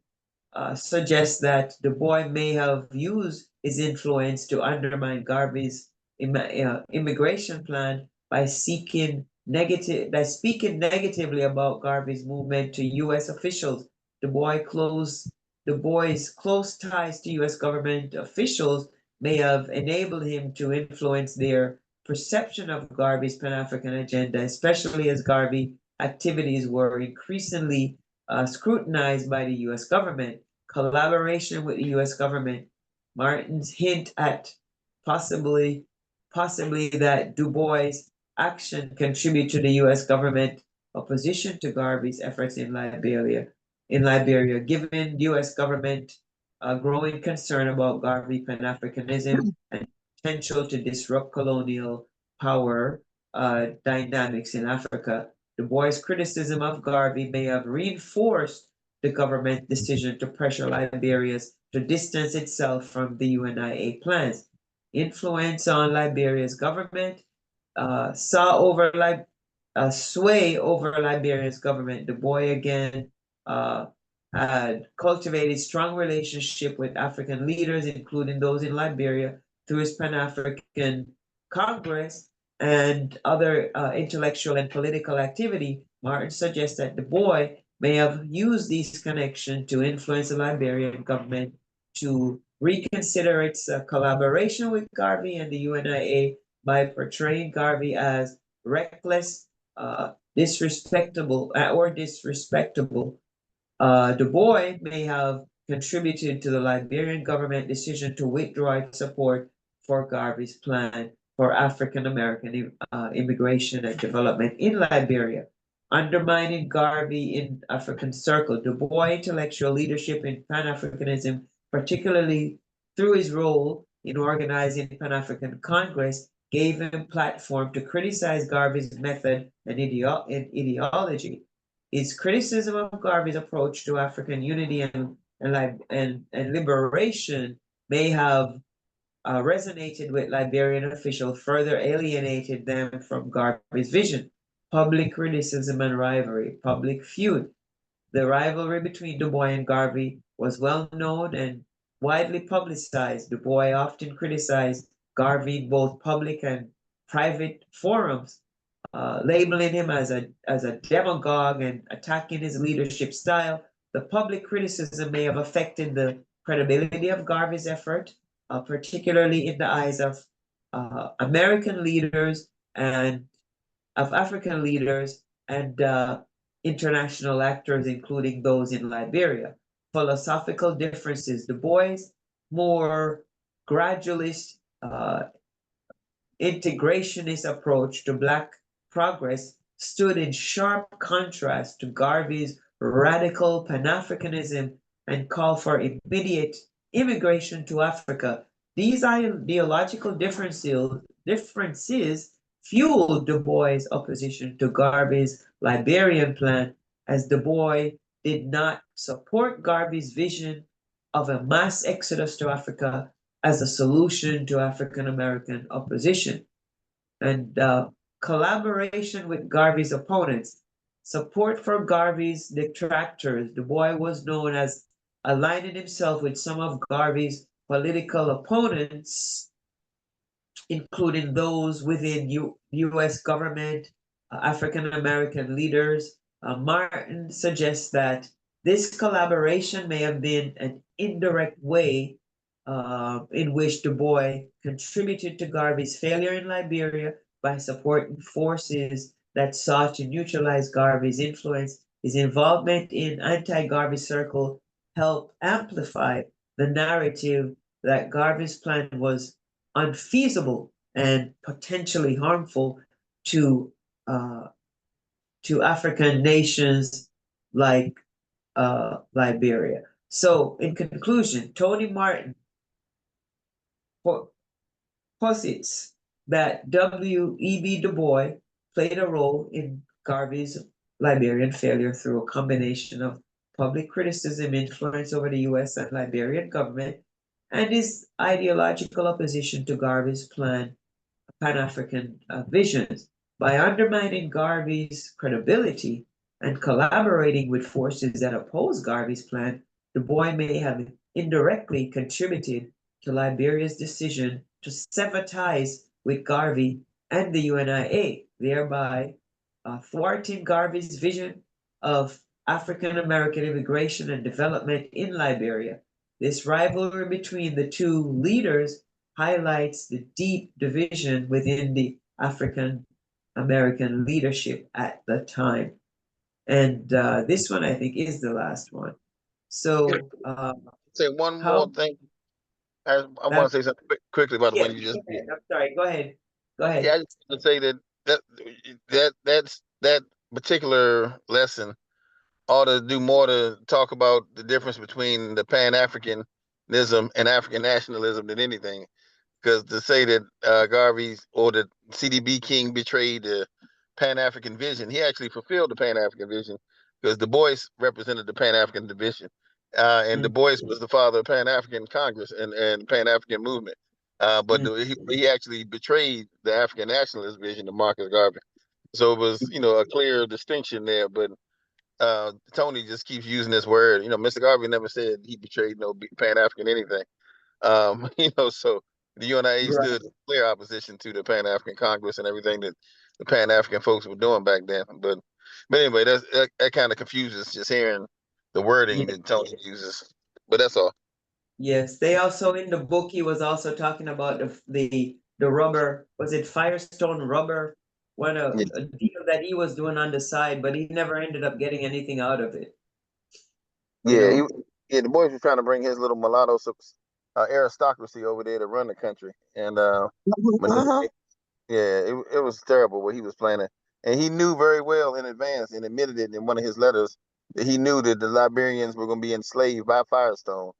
suggests that Du Bois may have used his influence to undermine Garvey's immigration plan by speaking negatively about Garvey's movement to U.S. officials. Du Bois' close ties to U.S. government officials may have enabled him to influence their perception of Garvey's Pan-African agenda, especially as Garvey activities were increasingly scrutinized by the U.S. government. Collaboration with the U.S. government. Martin's hint at possibly that Du Bois' action contribute to the U.S. government opposition to Garvey's efforts in Liberia. Given U.S. government growing concern about Garvey Pan-Africanism and potential to disrupt colonial power dynamics in Africa, Du Bois' criticism of Garvey may have reinforced the government decision to pressure Liberia to distance itself from the UNIA plans. Influence on Liberia's government, sway over Liberia's government. Du Bois again had cultivated strong relationship with African leaders, including those in Liberia, through his Pan-African Congress and other intellectual and political activity. Martin suggests that Du Bois may have used these connections to influence the Liberian government to reconsider its collaboration with Garvey and the UNIA by portraying Garvey as reckless, disrespectable. Du Bois may have contributed to the Liberian government decision to withdraw its support for Garvey's plan for African American immigration and development in Liberia. Undermining Garvey in African circle, Du Bois' intellectual leadership in Pan-Africanism, particularly through his role in organizing Pan-African Congress gave him platform to criticize Garvey's method and ideology. His criticism of Garvey's approach to African unity and liberation may have resonated with Liberian officials, further alienated them from Garvey's vision. Public criticism and rivalry, public feud. The rivalry between Du Bois and Garvey was well known and widely publicized. Du Bois often criticized Garvey in both public and private forums, labeling him as a demagogue and attacking his leadership style. The public criticism may have affected the credibility of Garvey's effort, particularly in the eyes of American leaders and of African leaders and international actors, including those in Liberia. Philosophical differences. Du Bois, more gradualist, integrationist approach to Black progress stood in sharp contrast to Garvey's radical Pan-Africanism and called for immediate immigration to Africa. These ideological differences fueled Du Bois' opposition to Garvey's Liberian plan, as Du Bois did not support Garvey's vision of a mass exodus to Africa as a solution to African American opposition. And collaboration with Garvey's opponents, support for Garvey's detractors. Du Bois was known as aligning himself with some of Garvey's political opponents, including those within U.S. government, African American leaders. Martin suggests that this collaboration may have been an indirect way in which Du Bois contributed to Garvey's failure in Liberia by supporting forces that sought to neutralize Garvey's influence. His involvement in anti-Garvey circle helped amplify the narrative that Garvey's plan was unfeasible and potentially harmful to African nations like Liberia. So, in conclusion, Tony Martin posits that W.E.B. Du Bois played a role in Garvey's Liberian failure through a combination of public criticism, influence over the U.S. and Liberian government, and his ideological opposition to Garvey's plan, Pan-African visions. By undermining Garvey's credibility and collaborating with forces that oppose Garvey's plan, Du Bois may have indirectly contributed to Liberia's decision to sever ties with Garvey and the UNIA, thereby thwarting Garvey's vision of African American immigration and development in Liberia. This rivalry between the two leaders highlights the deep division within the African American leadership at the time. And this one, I think, is the last one. So, say one more thing. I want to say something quickly about the one you just did. I'm sorry. Go ahead. Go ahead. Yeah, I just want to say that particular lesson ought to do more to talk about the difference between the Pan-Africanism and African nationalism than anything. Because to say that Garvey or the CDB King betrayed the Pan-African vision, he actually fulfilled the Pan-African vision because Du Bois represented the Pan-African division. And Du Bois was the father of Pan-African Congress and Pan-African movement. But he actually betrayed the African nationalist vision of Marcus Garvey. So it was, a clear distinction there. But Tony just keeps using this word. Mr. Garvey never said he betrayed no Pan-African anything. So the UNIA stood in clear opposition to the Pan-African Congress and everything that the Pan-African folks were doing back then. But anyway, that kind of confuses just hearing the wording that Tony uses. But that's all. Yes, they also in the book he was also talking about the rubber, was it Firestone rubber? A deal that he was doing on the side, but he never ended up getting anything out of it. Du Bois was trying to bring his little mulatto aristocracy over there to run the country, and it was terrible what he was planning, and he knew very well in advance and admitted it in one of his letters that he knew that the Liberians were going to be enslaved by Firestone,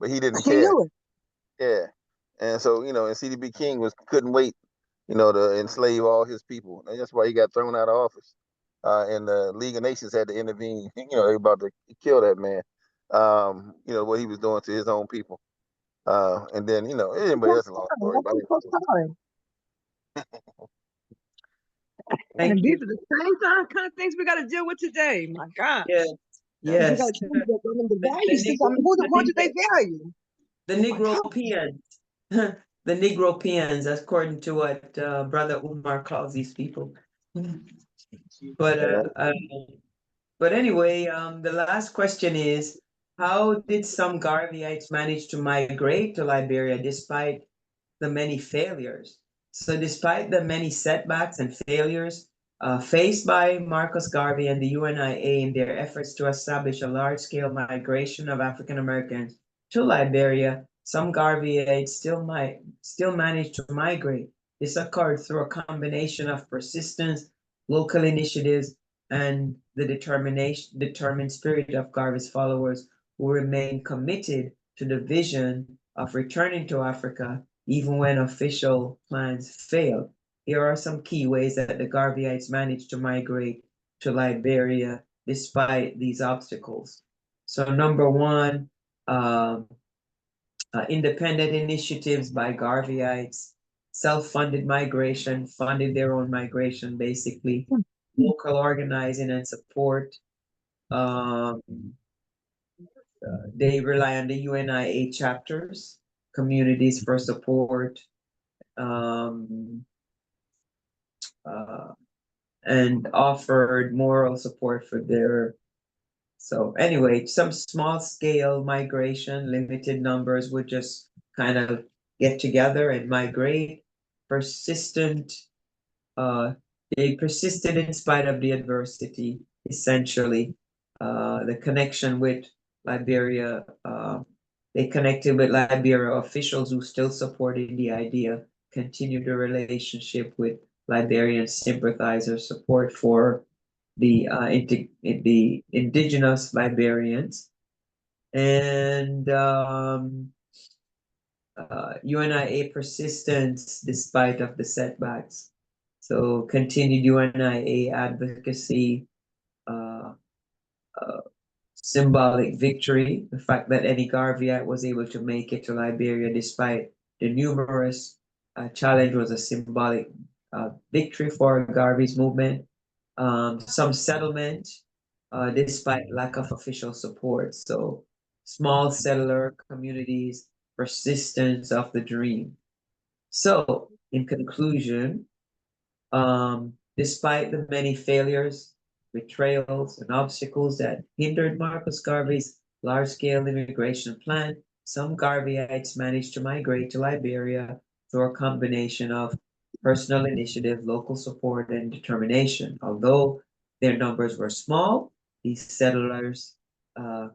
but he didn't care. He knew it. Yeah, And so, and CDB King couldn't wait, to enslave all his people. And that's why he got thrown out of office. And the League of Nations had to intervene. They were about to kill that man. What he was doing to his own people. And then, anyway, that's a long story. But And Thank these you. are the same kind of things we got to deal with today. My God. Yes, We yes. got to deal with the value system. I mean, what do they value? The Negro peons, the Negro peons, according to what Brother Umar calls these people. But anyway, the last question is, how did some Garveyites manage to migrate to Liberia despite the many failures? So despite the many setbacks and failures faced by Marcus Garvey and the UNIA in their efforts to establish a large-scale migration of African Americans to Liberia, some Garveyites still managed to migrate. This occurred through a combination of persistence, local initiatives, and the determined spirit of Garvey's followers, who remained committed to the vision of returning to Africa even when official plans failed. Here are some key ways that the Garveyites managed to migrate to Liberia despite these obstacles. So number one, independent initiatives by Garveyites, self-funded migration, funded their own migration, basically, local organizing and support. They rely on the UNIA chapters, communities for support, and offered moral support for their. So anyway, some small scale migration, limited numbers would just kind of get together and migrate. Persistent, they persisted in spite of the adversity, essentially. The connection with Liberia, they connected with Liberia officials who still supported the idea, continued the relationship with Liberian sympathizers, support for the indigenous Liberians, and UNIA persistence despite of the setbacks. So continued UNIA advocacy, symbolic victory, the fact that Eddie Garveyite was able to make it to Liberia despite the numerous challenge was a symbolic victory for Garvey's movement. Some settlement despite lack of official support. So small settler communities, persistence of the dream. So in conclusion, despite the many failures, betrayals, and obstacles that hindered Marcus Garvey's large-scale immigration plan, some Garveyites managed to migrate to Liberia through a combination of personal initiative, local support, and determination. Although their numbers were small, these settlers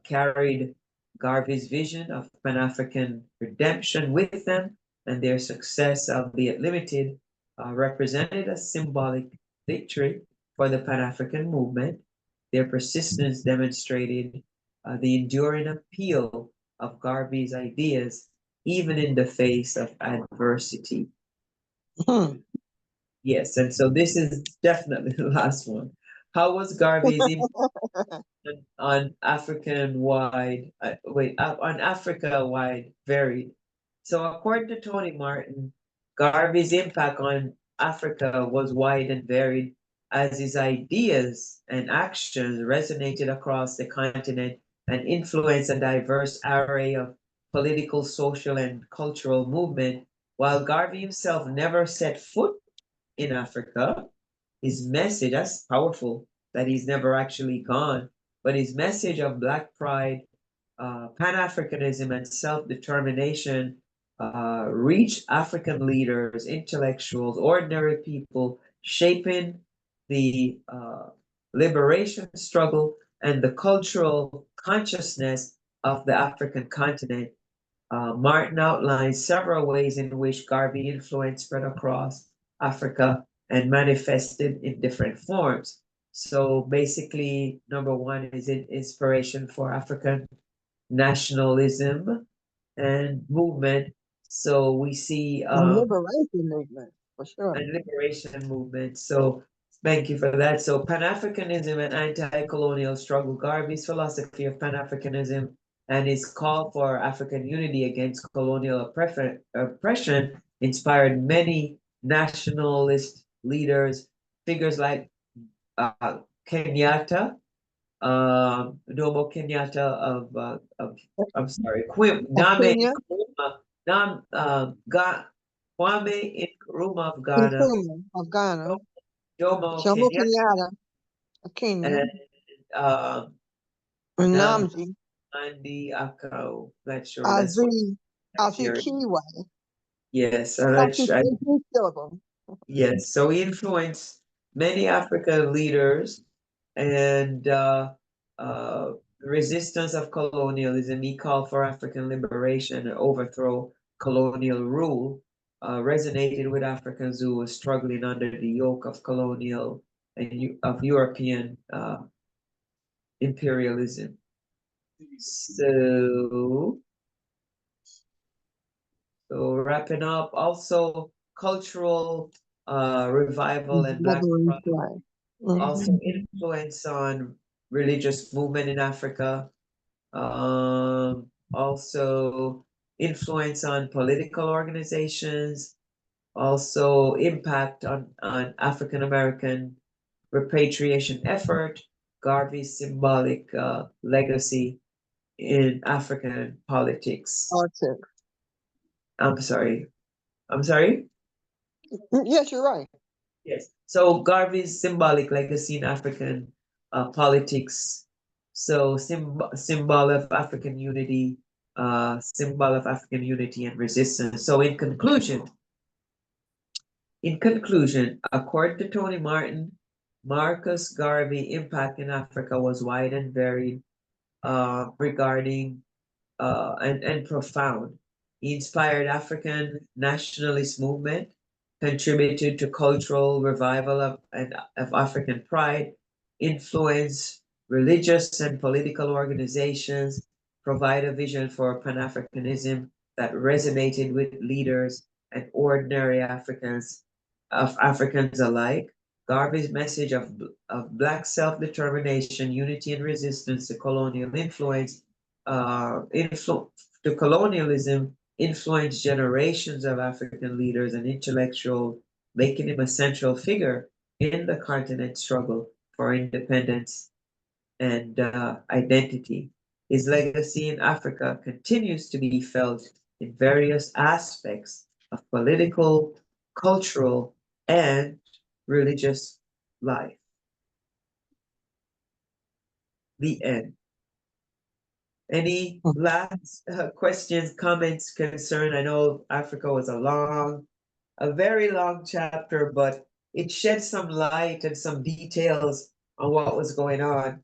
carried Garvey's vision of Pan-African redemption with them, and their success, albeit limited, represented a symbolic victory for the Pan-African movement. Their persistence demonstrated the enduring appeal of Garvey's ideas, even in the face of adversity. Yes, and so this is definitely the last one. How was Garvey's impact on African-wide, on Africa-wide varied? So according to Tony Martin, Garvey's impact on Africa was wide and varied as his ideas and actions resonated across the continent and influenced a diverse array of political, social, and cultural movement. While Garvey himself never set foot in Africa, his message, that's powerful that he's never actually gone, but his message of Black pride, Pan-Africanism, and self-determination reached African leaders, intellectuals, ordinary people, shaping the liberation struggle and the cultural consciousness of the African continent. Martin outlines several ways in which Garvey influence spread across Africa and manifested in different forms. So basically, number one is inspiration for African nationalism and movement. So we see A liberation movement, for sure. a liberation movement. So thank you for that. So Pan-Africanism and anti-colonial struggle. Garvey's philosophy of Pan-Africanism and his call for African unity against colonial oppression inspired many nationalist leaders, figures like Kenyatta, Jomo Kenyatta of I'm sorry, Kenya, Kwame Nkrumah of Ghana, Nkrumah of Ghana, Jomo Jomo Kenyatta, Kenyatta of Kenya, and Nam Nnamdi Nnamdi Akau. Not sure that's what Azikiwe. Nigerian. Yes, I'm not Actually, sure. three syllables. Yes, so he influenced many African leaders and resistance of colonialism. He called for African liberation and overthrow colonial rule, resonated with Africans who were struggling under the yoke of colonial and of European imperialism. So wrapping up, also cultural revival and Black Liberation, Pride, right. also influence on religious movement in Africa, also influence on political organizations, also impact on African American repatriation effort, Garvey's symbolic legacy in African politics. Politics. I'm sorry. I'm sorry? Yes, you're right. Yes. So Garvey's symbolic legacy in African politics. So symbol of African unity, symbol of African unity and resistance. So in conclusion, according to Tony Martin, Marcus Garvey impact in Africa was wide and varied regarding and profound. He inspired African nationalist movement, contributed to cultural revival of African pride, influenced religious and political organizations, provide a vision for Pan-Africanism that resonated with leaders and ordinary Africans alike. Garvey's message of Black self-determination, unity and resistance to colonial influence, to colonialism influenced generations of African leaders and intellectuals, making him a central figure in the continent's struggle for independence and identity. His legacy in Africa continues to be felt in various aspects of political, cultural, and religious life. The end. Any last questions, comments, concern? I know Africa was a very long chapter, but it shed some light and some details on what was going on.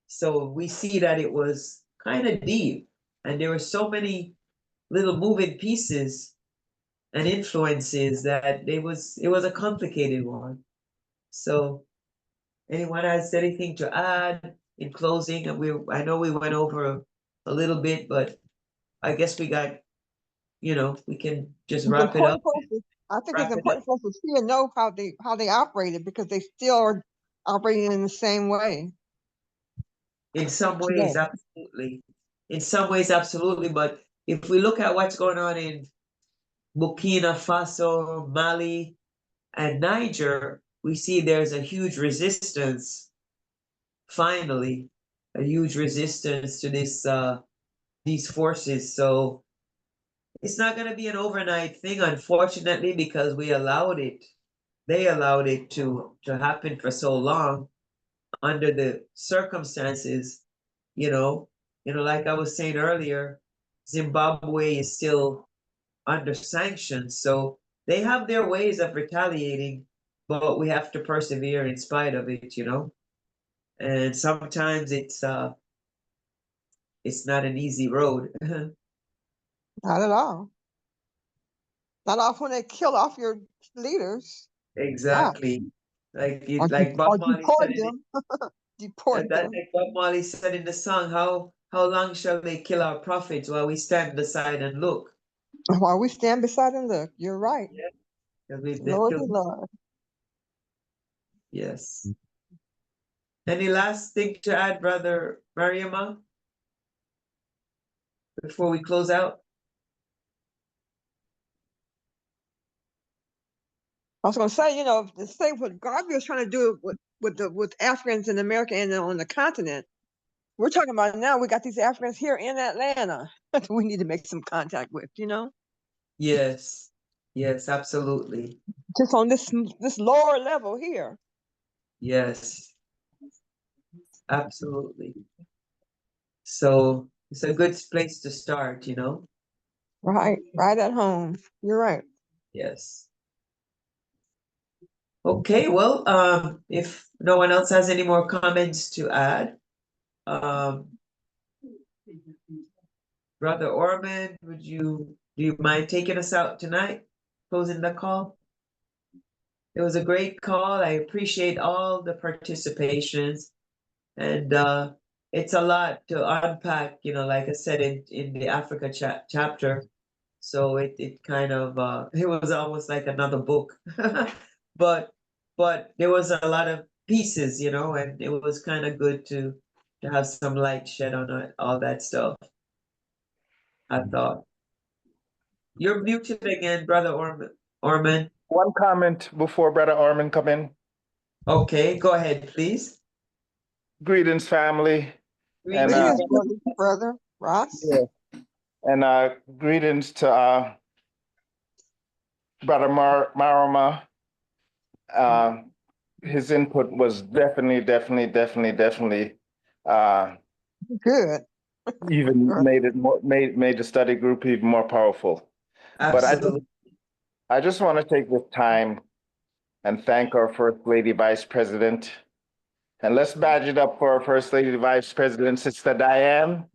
So we see that it was kind of deep, and there were so many little moving pieces and influences that it was a complicated one. So anyone has anything to add in closing? I know we went over a little bit, but I guess we got, we can just wrap it up. I think it's important for us to see and know how they operated, because they still are operating in the same way. In some ways, absolutely. In some ways, absolutely. But if we look at what's going on in Burkina Faso, Mali, and Niger, we see there's a huge resistance, finally, a huge resistance to these forces. So it's not going to be an overnight thing, unfortunately, because they allowed it to happen for so long under the circumstances, like I was saying earlier, Zimbabwe is still under sanctions, so they have their ways of retaliating, but we have to persevere in spite of it, and sometimes it's not an easy road. Not at all. Not off when they kill off your leaders. Exactly. Or Like Bob Marley deport said them. Deport them. like Bob Marley said in the song, how long shall they kill our prophets while we stand aside and look? While we stand beside and look, you're right. 'Cause we've been Lord, through- Lord. Yes. Any last thing to add, Brother Mariama? Before we close out? I was gonna say, you know, the same what Garvey was trying to do with Africans in America and on the continent. We're talking about now. We got these Africans here in Atlanta. We need to make some contact with, you know, Yes. Yes, absolutely. just on this lower level here. Yes. Absolutely. So it's a good place to start, you know? Right at home. You're right. Yes. Okay, well, if no one else has any more comments to add, Brother Orman, do you mind taking us out tonight? Closing the call? It was a great call. I appreciate all the participations. And it's a lot to unpack, you know, like I said, in the Africa chapter. So it kind of it was almost like another book. but there was a lot of pieces, you know, and it was kind of good to have some light shed on all that stuff. I thought. You're muted again, Brother Orman. One comment before Brother Orman come in. Okay, go ahead, please. Greetings, family. And Greetings. Brother Ross. yeah, and greetings to Brother Marama. His input was definitely Good. even made it more made the study group even more powerful. But Absolutely. I just want to take this time and thank our First Lady Vice President. And let's badge it up for our First Lady Vice President, Sister Diane.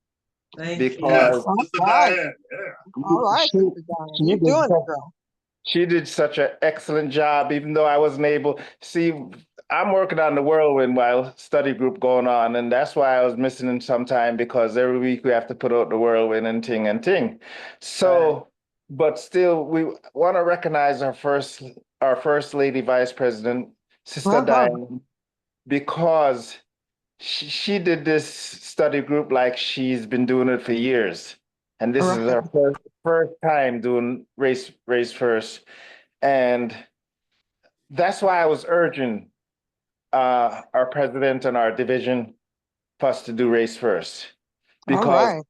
Thank Yes, you. Because Sister Right. Diane, yeah. All right, she- Sister Diane. she You're did doing it, so- girl. She did such an excellent job, even though I wasn't able. See, I'm working on the whirlwind while study group going on, and that's why I was missing in some time, because every week we have to put out the whirlwind and ting. So, but still, we want to recognize our first lady vice president, Sister Diane, because she did this study group like she's been doing it for years, and this is her first time doing race first, and that's why I was urging our president and our division for us to do race first, because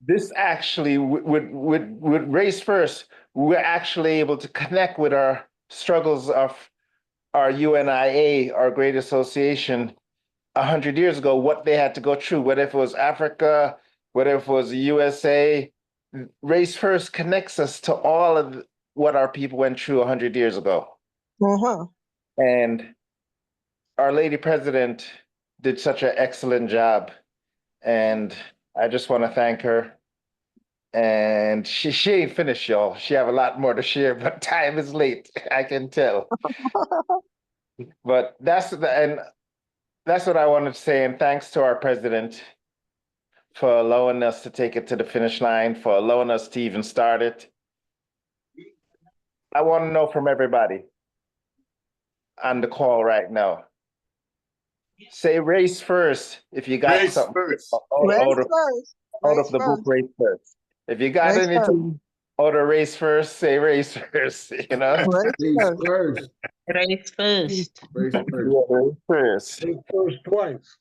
this actually with race first, we're actually able to connect with our struggles of our UNIA, our great association, 100 years ago, what they had to go through, whether it was Africa, whether it was the USA. Race first connects us to all of what our people went through 100 years ago. And our lady president did such an excellent job. And I just want to thank her. And she ain't finished, y'all. She have a lot more to share, but time is late. I can tell. But that's what I wanted to say. And thanks to our president for allowing us to take it to the finish line, for allowing us to even start it. I want to know from everybody on the call right now. Say race first if you got Race something first. out of the book, race first. If you got anything out of race first, say race first, you know? Race first. Race first. Race first. Yeah, race first. Race first twice.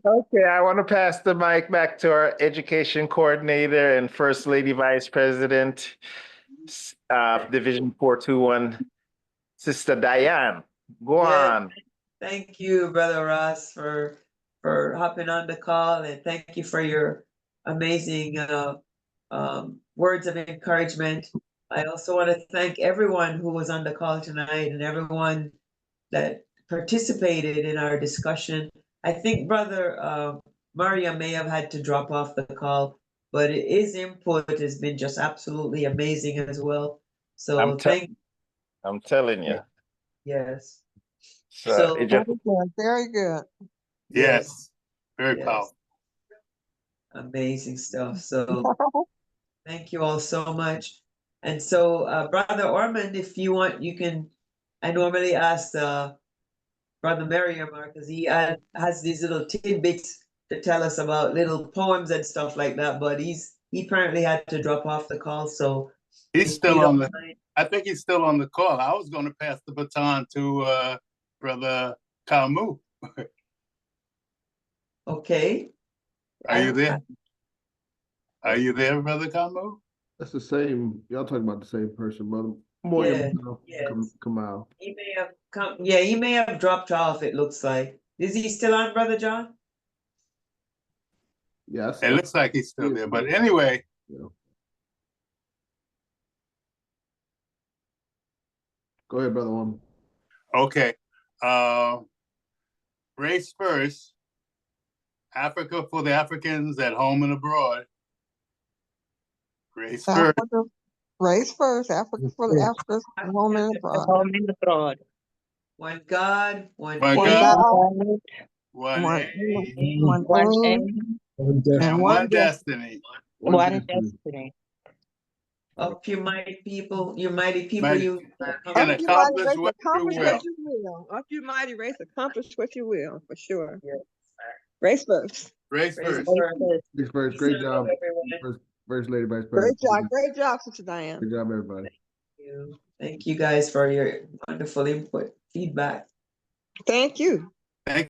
Okay, I want to pass the mic back to our education coordinator and First Lady Vice President, Division 421, Sister Diane. Go on. Thank you, Brother Ross, for hopping on the call, and thank you for your amazing words of encouragement. I also want to thank everyone who was on the call tonight and everyone that participated in our discussion. I think Brother Maria may have had to drop off the call, but his input has been just absolutely amazing as well. So I'm telling you. Yes. So it just very good. Yes. Very powerful. Amazing stuff. So thank you all so much. And so, Brother Ormond, if you want, you can, I normally ask Brother Merriam, because he has these little tidbits to tell us about little poems and stuff like that, but he apparently had to drop off the call, so. He's if still you on don't the, mind- I think he's still on the call. I was gonna pass the baton to Brother Kamu. Okay. Are you there? Are you there, Brother Kamu? That's the same. Y'all talking about the same person, brother. Yeah, yes. Kamal. He may have come, yeah, he may have dropped off, it looks like. Is he still on, Brother John? Yes. It looks like he's still there, but anyway, Go ahead, brother. One. okay. Race first. Africa for the Africans at home and abroad. Race first. Africa, race first, Africa for the Africans, home and abroad. Home and abroad. One God, one One faith, God, One one aim, One aim, aim, and one destiny. one destiny. up you mighty people, you mighty people, Mighty- you. Can Up you mighty accomplish race, what you accomplish will. what you will. Up you mighty race, accomplish what you will, for sure. Yes. Race first. Race Praise first. the Thanks, first. Great job. First Lady Vice Great President. great job, Sister Diane. Good job, everybody. Lord. Thank you guys for your wonderful input, feedback. Thank you.